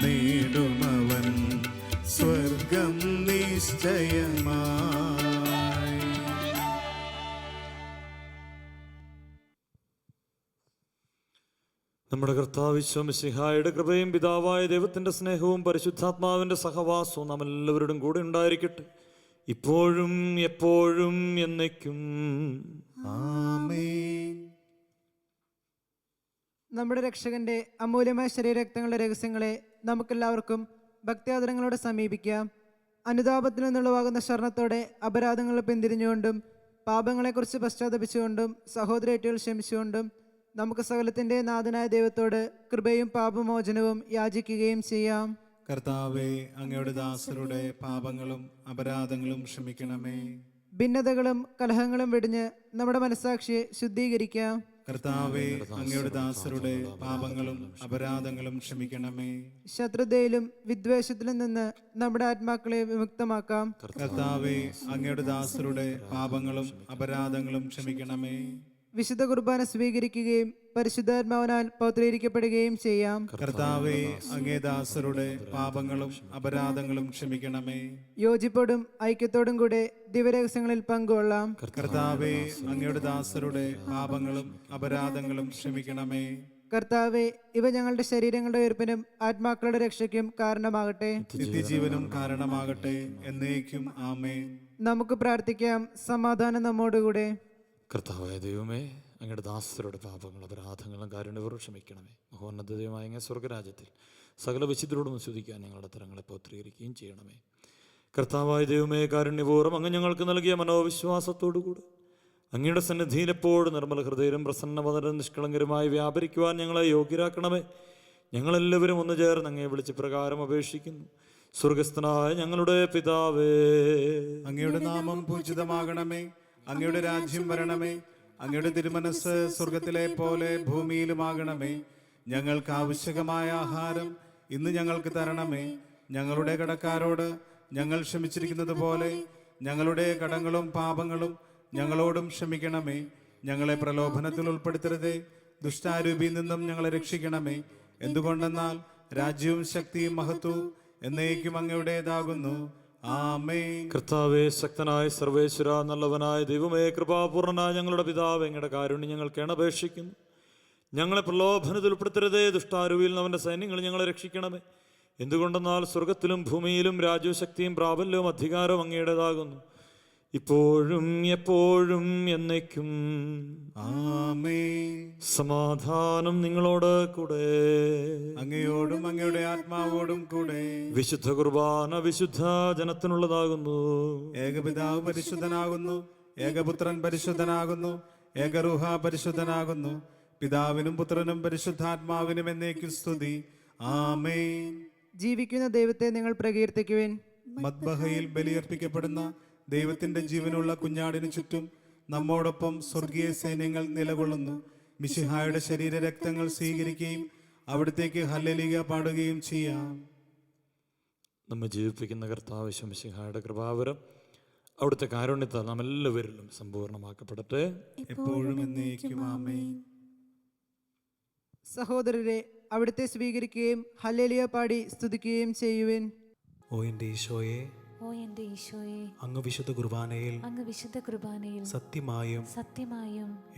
നേടുമവൻ സ്വർഗം നിശ്ചയമായി. നമ്മുടെ കർത്താവ് ഈശോ മിശിഹായുടെ കൃപയും പിതാവായ ദൈവത്തിൻ്റെ സ്നേഹവും പരിശുദ്ധാത്മാവിൻ്റെ സഹവാസവും നാം എല്ലാവരോടും കൂടെ ഉണ്ടായിരിക്കട്ടെ, ഇപ്പോഴും എപ്പോഴും എന്നേക്കും. ആമേൻ. നമ്മുടെ രക്ഷകന്റെ അമൂല്യമായ ശരീരരക്തങ്ങളുടെ രഹസ്യങ്ങളെ നമുക്കെല്ലാവർക്കും ഭക്തിയാദരങ്ങളോടെ സമീപിക്കാം. അനുതാപത്തിൽ നിന്നുള്ളവാകുന്ന ശരണത്തോടെ അപരാധങ്ങൾ പിന്തിരിഞ്ഞുകൊണ്ടും പാപങ്ങളെക്കുറിച്ച് പശ്ചാത്തപിച്ചുകൊണ്ടും സഹോദരേറ്റുകൾ ക്ഷമിച്ചുകൊണ്ടും നമുക്ക് സകലത്തിൻ്റെ നാഥനായ ദൈവത്തോട് കൃപയും പാപമോചനവും യാചിക്കുകയും ചെയ്യാം. കർത്താവേ, അങ്ങയുടെ ദാസരുടെ പാപങ്ങളും അപരാധങ്ങളും ക്ഷമിക്കണമേ. ഭിന്നതകളും കലഹങ്ങളും വെടിഞ്ഞ് നമ്മുടെ മനസ്സാക്ഷിയെ ശുദ്ധീകരിക്കാം. കർത്താവേ, അങ്ങയുടെ ദാസരുടെ പാപങ്ങളും അപരാധങ്ങളും ക്ഷമിക്കണമേ. ശത്രുതയിലും വിദ്വേഷത്തിലും നിന്ന് നമ്മുടെ ആത്മാക്കളെ വിമുക്തമാക്കാം. കർത്താവേ, അങ്ങയുടെ ദാസരുടെ പാപങ്ങളും അപരാധങ്ങളും ക്ഷമിക്കണമേ. വിശുദ്ധ കുർബാന സ്വീകരിക്കുകയും പരിശുദ്ധാത്മാവിനാൽ പൗത്രീകരിക്കപ്പെടുകയും ചെയ്യാം. കർത്താവേ, അങ്ങേ ദാസരുടെ പാപങ്ങളും അപരാധങ്ങളും ക്ഷമിക്കണമേ. യോജിപ്പോടും ഐക്യത്തോടും കൂടെ ദിവ്യരഹസ്യങ്ങളിൽ പങ്കുകൊള്ളാം. കർത്താവേ, അങ്ങയുടെ ദാസരുടെ പാപങ്ങളും അപരാധങ്ങളും ക്ഷമിക്കണമേ. കർത്താവെ, ഇവ ഞങ്ങളുടെ ശരീരങ്ങളുടെ ഉയർപ്പിനും ആത്മാക്കളുടെ രക്ഷയ്ക്കും കാരണമാകട്ടെ, നിത്യജീവനും കാരണമാകട്ടെ, എന്നേക്കും ആമേൻ. നമുക്ക് പ്രാർത്ഥിക്കാം. സമാധാനം നമ്മോടുകൂടെ. കർത്താവായ ദൈവമേ, അങ്ങയുടെ ദാസരുടെ പാപങ്ങളും അപരാധങ്ങളും കാരുണ്യപൂർവ്വം ക്ഷമിക്കണമേ. മഹോന്നത ദൈവമായ അങ്ങേ സ്വർഗരാജ്യത്തിൽ സകല വിശുദ്ധരോടും സ്തുതിക്കാൻ ഞങ്ങളുടെ തരങ്ങളെ പൗത്രീകരിക്കുകയും ചെയ്യണമേ. കർത്താവായ ദൈവമേ, കാരുണ്യപൂർവ്വം അങ്ങ് ഞങ്ങൾക്ക് നൽകിയ മനോവിശ്വാസത്തോടുകൂടി അങ്ങയുടെ സന്നിധിയിൽ എപ്പോഴും നിർമ്മല ഹൃദയരും പ്രസന്നവതരും നിഷ്കളങ്കരുമായി വ്യാപരിക്കുവാൻ ഞങ്ങളെ യോഗ്യരാക്കണമേ. ഞങ്ങളെല്ലാവരും ഒന്ന് ചേർന്ന് അങ്ങയെ വിളിച്ച് പ്രകാരം അപേക്ഷിക്കുന്നു. സ്വർഗസ്ഥനായ ഞങ്ങളുടെ പിതാവേ, അങ്ങയുടെ നാമം പൂജിതമാകണമേ. അങ്ങയുടെ രാജ്യം വരണമേ. അങ്ങയുടെ തിരുമനസ് സ്വർഗത്തിലെ പോലെ ഭൂമിയിലുമാകണമേ. ഞങ്ങൾക്ക് ആവശ്യകമായ ആഹാരം ഇന്ന് ഞങ്ങൾക്ക് തരണമേ. ഞങ്ങളുടെ കടക്കാരോട് ഞങ്ങൾ ക്ഷമിച്ചിരിക്കുന്നത് പോലെ ഞങ്ങളുടെ കടങ്ങളും പാപങ്ങളും ഞങ്ങളോടും ക്ഷമിക്കണമേ. ഞങ്ങളെ പ്രലോഭനത്തിൽ ഉൾപ്പെടുത്തരുതേ, ദുഷ്ടാരൂപിയിൽ നിന്നും ഞങ്ങളെ രക്ഷിക്കണമേ. എന്തുകൊണ്ടെന്നാൽ രാജ്യവും ശക്തിയും മഹത്വവും എന്നേക്കും അങ്ങയുടേതാകുന്നു. ആമേൻ. കർത്താവേ, ശക്തനായ സർവേശ്വര, നല്ലവനായ ദൈവമേ, കൃപാപൂർണനായ ഞങ്ങളുടെ പിതാവ്, അങ്ങയുടെ കാരുണ്യം ഞങ്ങൾ കേണപേക്ഷിക്കുന്നു. ഞങ്ങളെ പ്രലോഭനത്തിൽ ഉൾപ്പെടുത്തരുതേ, ദുഷ്ടാരൂപിയിൽ നിന്ന് അവൻ്റെ സൈന്യങ്ങൾ ഞങ്ങളെ രക്ഷിക്കണമേ. എന്തുകൊണ്ടെന്നാൽ സ്വർഗത്തിലും ഭൂമിയിലും രാജ്യവും ശക്തിയും പ്രാബല്യവും അധികാരവും അങ്ങയുടേതാകുന്നു, ഇപ്പോഴും എപ്പോഴും എന്നേക്കും. ആമേൻ. സമാധാനം നിങ്ങളോട് കൂടെ, അങ്ങയോടും അങ്ങയുടെ ആത്മാവോടും കൂടെ. വിശുദ്ധ കുർബാന വിശുദ്ധ ജനത്തിനുള്ളതാകുന്നു. ഏകപിതാവ് പരിശുദ്ധനാകുന്നു, ഏകപുത്രൻ പരിശുദ്ധനാകുന്നു, ഏകരൂഹ പരിശുദ്ധനാകുന്നു. പിതാവിനും പുത്രനും പരിശുദ്ധാത്മാവിനും എന്നേക്കും സ്തുതി. ആമേൻ. ജീവിക്കുന്ന ദൈവത്തെ നിങ്ങൾ പ്രകീർത്തിക്കുവിൻ. മദ്ബഹയിൽ ബലിയർപ്പിക്കപ്പെടുന്ന ദൈവത്തിന്റെ ജീവനുള്ള കുഞ്ഞാടിനു ചുറ്റും നമ്മോടൊപ്പം സ്വർഗീയ സൈന്യങ്ങൾ നിലകൊള്ളുന്നു. മിശിഹായുടെ ശരീരരക്തങ്ങൾ സ്വീകരിക്കുകയും അവിടത്തേക്ക് ഹല്ലേലൂയ പാടുകയും ചെയ്യാം. നമ്മെ ജീവിപ്പിക്കുന്ന കർത്താവ് മിശിഹായുടെ കൃപാവരം അവിടുത്തെ കാരുണ്യത്താൽ നാം എല്ലാവരിലും സമ്പൂർണ്ണമാക്കപ്പെടട്ടെ, എപ്പോഴും എന്നേക്കും. ആമേൻ. സഹോദരരെ, അവിടുത്തെ സ്വീകരിക്കുകയും ഹല്ലേലൂയ പാടി സ്തുതിക്കുകയും ചെയ്യുവിൻ. ഓ എൻ്റെ ഈശോയെ, ഓ എൻ്റെ ഈശോയെ, അങ്ങ് വിശുദ്ധ കുർബാനയിൽ സത്യമായും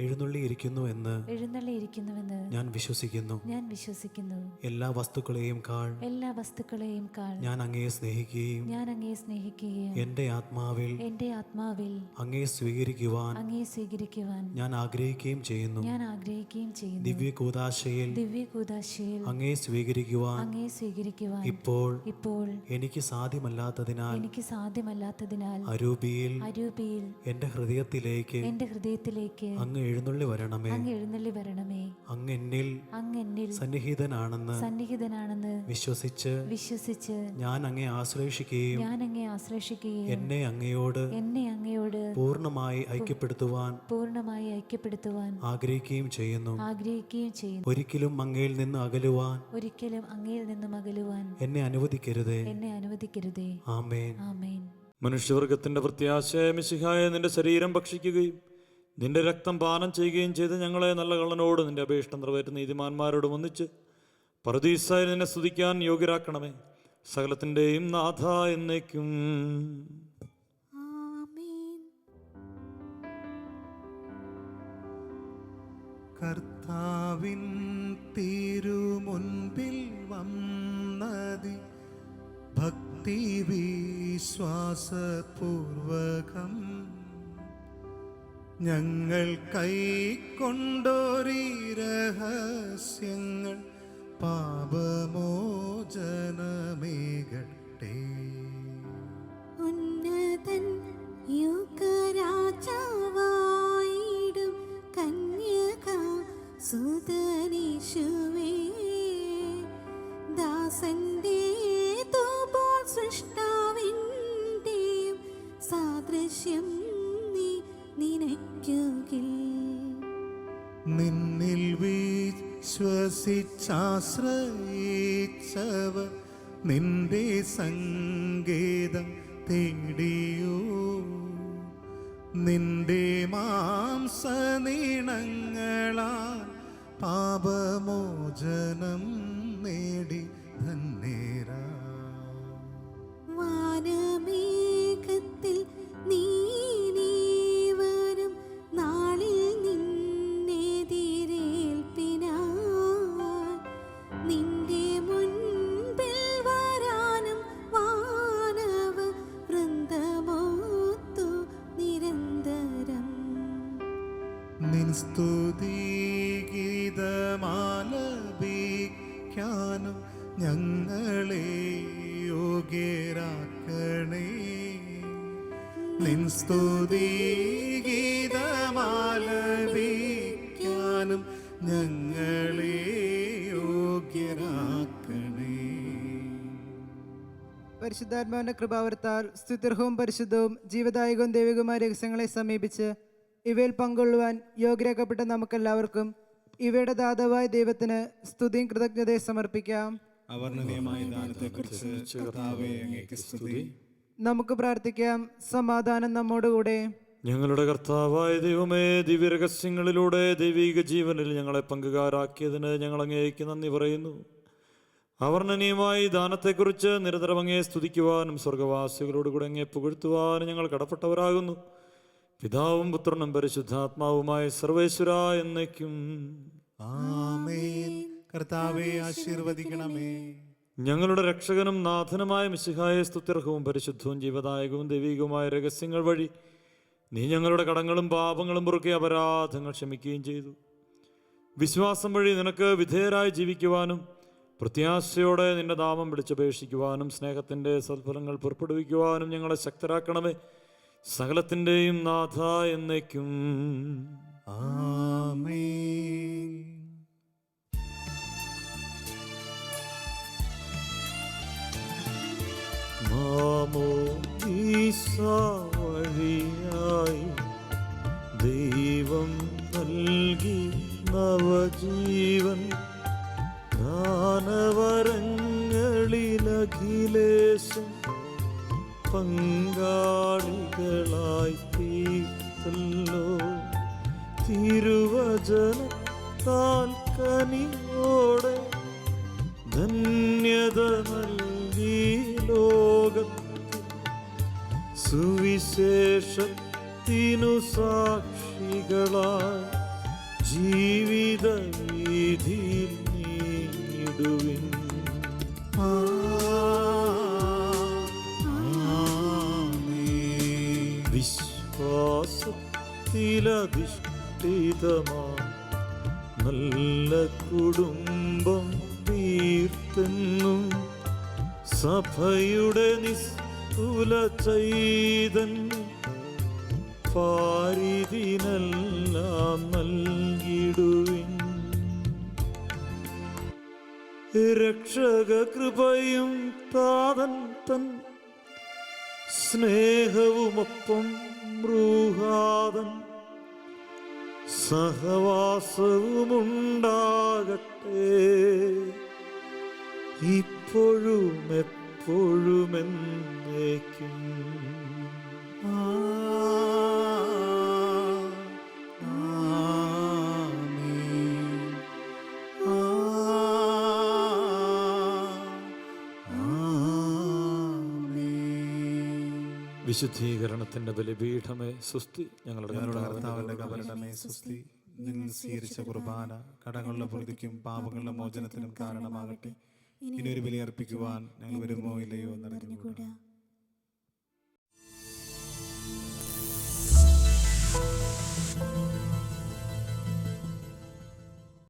എഴുന്നള്ളിയിരിക്കുന്നു എന്ന് എഴുന്നള്ളിയിരിക്കുന്നുവെന്ന് ഞാൻ വിശ്വസിക്കുന്നു. എല്ലാ വസ്തുക്കളെയും കാൾ ഞാൻ അങ്ങയെ സ്നേഹിക്കുകയും എൻ്റെ ആത്മാവിൽ അങ്ങയെ സ്വീകരിക്കുവാൻ ഞാൻ ആഗ്രഹിക്കുകയും ചെയ്യുന്നു. ദിവ്യ കൂദാശയിൽ അങ്ങയെ സ്വീകരിക്കുവാൻ ഇപ്പോൾ എനിക്ക് സാധ്യമല്ലാത്തതിനാൽ അരൂപിയിൽ എന്റെ ഹൃദയത്തിലേക്ക് അങ്ങ് എഴുന്നള്ളി വരണമേ. അങ്ങ് എന്നിൽ സന്നിഹിതനാണെന്ന് വിശ്വസിച്ച് ഞാൻ അങ്ങയെ ആശ്ലേഷിക്കുകയും എന്നെ അങ്ങയോട് പൂർണ്ണമായി ഐക്യപ്പെടുത്തുവാൻ ആഗ്രഹിക്കുകയും ചെയ്യുന്നു. ഒരിക്കലും അങ്ങയിൽ നിന്ന് അകലുവാൻ എന്നെ അനുവദിക്കരുതേ. ആമേൻ. മനുഷ്യവർഗത്തിന്റെ പ്രത്യാശയായ മിശിഹായെ, നിന്റെ ശരീരം ഭക്ഷിക്കുകയും നിന്റെ രക്തം പാനം ചെയ്യുകയും ചെയ്ത് ഞങ്ങളെ നല്ല കള്ളനോട് നിന്റെ അപേക്ഷ നിറവേറ്റുന്ന നീതിമാന്മാരോടും ഒന്നിച്ച് പറുദീസായി നിന്നെ സ്തുതിക്കാൻ യോഗ്യരാക്കണമേ. സകലത്തിൻ്റെയും നാഥ എന്നേക്കും. കർത്താവിൻ തിരുമുൻപിൽ വന്നതി ഭക്തി വിശ്വാസപൂർവകം ഞങ്ങൾ കൈക്കൊണ്ടോരീ രഹസ്യങ്ങൾ പാപമോചനമേകട്ടെ. ഉന്നതൻ യുഗരാജാവായിടും കന്യക സുതനീശുവേ, ദാസന്റെ സൃഷ്ടാവിന്റെയും സാദൃശ്യം നീ നിനയ്ക്കുകിൽ. നിന്നിൽ വിശ്വസിച്ചാശ്രയിച്ചവർ നിന്റെ സങ്കേതം തേടിയോ. നിന്റെ മാംസനീണങ്ങളാൽ പാപമോചനം നേടി ധന്യരാ. വാനമേഘത്തിൽ നീവരും നാളിൽ നിന്നെതിരേൽപ്പിനായി നിന്റെ മുൻപിൽ വരാനും വാനവ വൃന്ദമോത്തു നിരന്തരം. നിൻ സ്തുതിഗീതമാലപിക്കാനും ഞങ്ങളെ യോഗ്യരാ നിൻ സ്തുതി ഗീതമാലപിക്കാനും ഞങ്ങളെ യോഗ്യരാക്കണേ. പരിശുദ്ധാത്മാവിന്റെ കൃപാവർത്താൽ സ്തുത്യർഹവും പരിശുദ്ധവും ജീവദായകവും ദൈവികവുമായ രഹസ്യങ്ങളെ സമീപിച്ച് ഇവയിൽ പങ്കൊള്ളുവാൻ യോഗ്യരാക്കപ്പെട്ട നമുക്കെല്ലാവർക്കും ഇവയുടെ ദാതാവായ ദൈവത്തിന് സ്തുതിയും കൃതജ്ഞതയും സമർപ്പിക്കാം. അവർണ്ണനീയമായ ദാനത്തെക്കുറിച്ച് കർത്താവേ അങ്ങേക്ക് സ്തുതി. നമുക്ക് പ്രാർത്ഥിക്കാം. സമാധാനം നമ്മോടുകൂടെ. ഞങ്ങളുടെ കർത്താവായ ദൈവമേ, ദിവ്യരഹസ്യങ്ങളിലൂടെ ദൈവിക ജീവനിൽ ഞങ്ങളെ പങ്കുകാരാക്കിയതിന് ഞങ്ങൾ അങ്ങേക്ക് നന്ദി പറയുന്നു. അവർണ്ണനീയമായി ദാനത്തെക്കുറിച്ച് നിരന്തരം അങ്ങേ സ്തുതിക്കുവാനും സ്വർഗവാസികളോടുകൂടെ അങ്ങേ പുകഴ്ത്തുവാനും ഞങ്ങൾ കടപ്പെട്ടവരാകുന്നു. പിതാവും പുത്രനും പരിശുദ്ധാത്മാവുമായ സർവേശ്വര എന്നേക്കും ആമേൻ. കർത്താവേ ആശീർവദിക്കണമേ. ഞങ്ങളുടെ രക്ഷകനും നാഥനുമായ മിശിഹായെ സ്തുത്യർഹവും പരിശുദ്ധവും ജീവദായകവും ദൈവികവുമായ രഹസ്യങ്ങൾ വഴി നീ ഞങ്ങളുടെ കടങ്ങളും പാപങ്ങളും പൊറുക്കി അപരാധങ്ങൾ ക്ഷമിക്കുകയും ചെയ്തു. വിശ്വാസം വഴി നിനക്ക് വിധേയരായി ജീവിക്കുവാനും പ്രത്യാശയോടെ നിന്റെ നാമം വിളിച്ചപേക്ഷിക്കുവാനും സ്നേഹത്തിൻ്റെ സൽഫലങ്ങൾ പുറപ്പെടുവിക്കുവാനും ഞങ്ങളെ ശക്തരാക്കണമേ. സകലത്തിൻ്റെയും നാഥ എന്നേക്കും ആമേൻ. മാമോദീസ വഴിയായി ദൈവം നൽകി നവജീവൻ ദാനവരങ്ങളിലഖിലേശം പങ്കാളികളായി തീർത്തല്ലോ. തിരുവചനത്താൽ കനിയോടെ ധന്യത നൽകി ലോകത്തിൽ സുവിശേഷത്തിനു സാക്ഷികളായി ജീവിത വീതിയിൽ നീങ്ങിടുവിൻ. വിശ്വാസത്തിലധിഷ്ഠിതമാ നല്ല കുടുംബം തീർത്തെന്നും സഭയുടെ നിസ്തുല ചൈതന്യം പാരിതിനെല്ലാം നൽകിടുവിൻ. രക്ഷക കൃപയും താതൻ തൻ സ്നേഹവുമൊപ്പം റൂഹാതൻ സഹവാസവുമുണ്ടാകട്ടെ ഇപ്പോഴും എപ്പോഴും എന്നേക്കും. വിശുദ്ധീകരണത്തിന്റെ ബലിപീഠമേ സുസ്തി. ഞങ്ങളുടെ കർത്താവിന്റെ കബറിടമേ സുസ്തി. നിങ്ങൾ സ്വീകരിച്ച കുർബാന കടങ്ങളുടെ പ്രതിക്കും പാപങ്ങളുടെ മോചനത്തിനും കാരണമാകട്ടെ. ഇനി ഒരു ബലി അർപ്പിക്കുവാൻ ഞങ്ങൾ വരുമോ ഇല്ലയോ എന്നറിഞ്ഞുകൂടാ.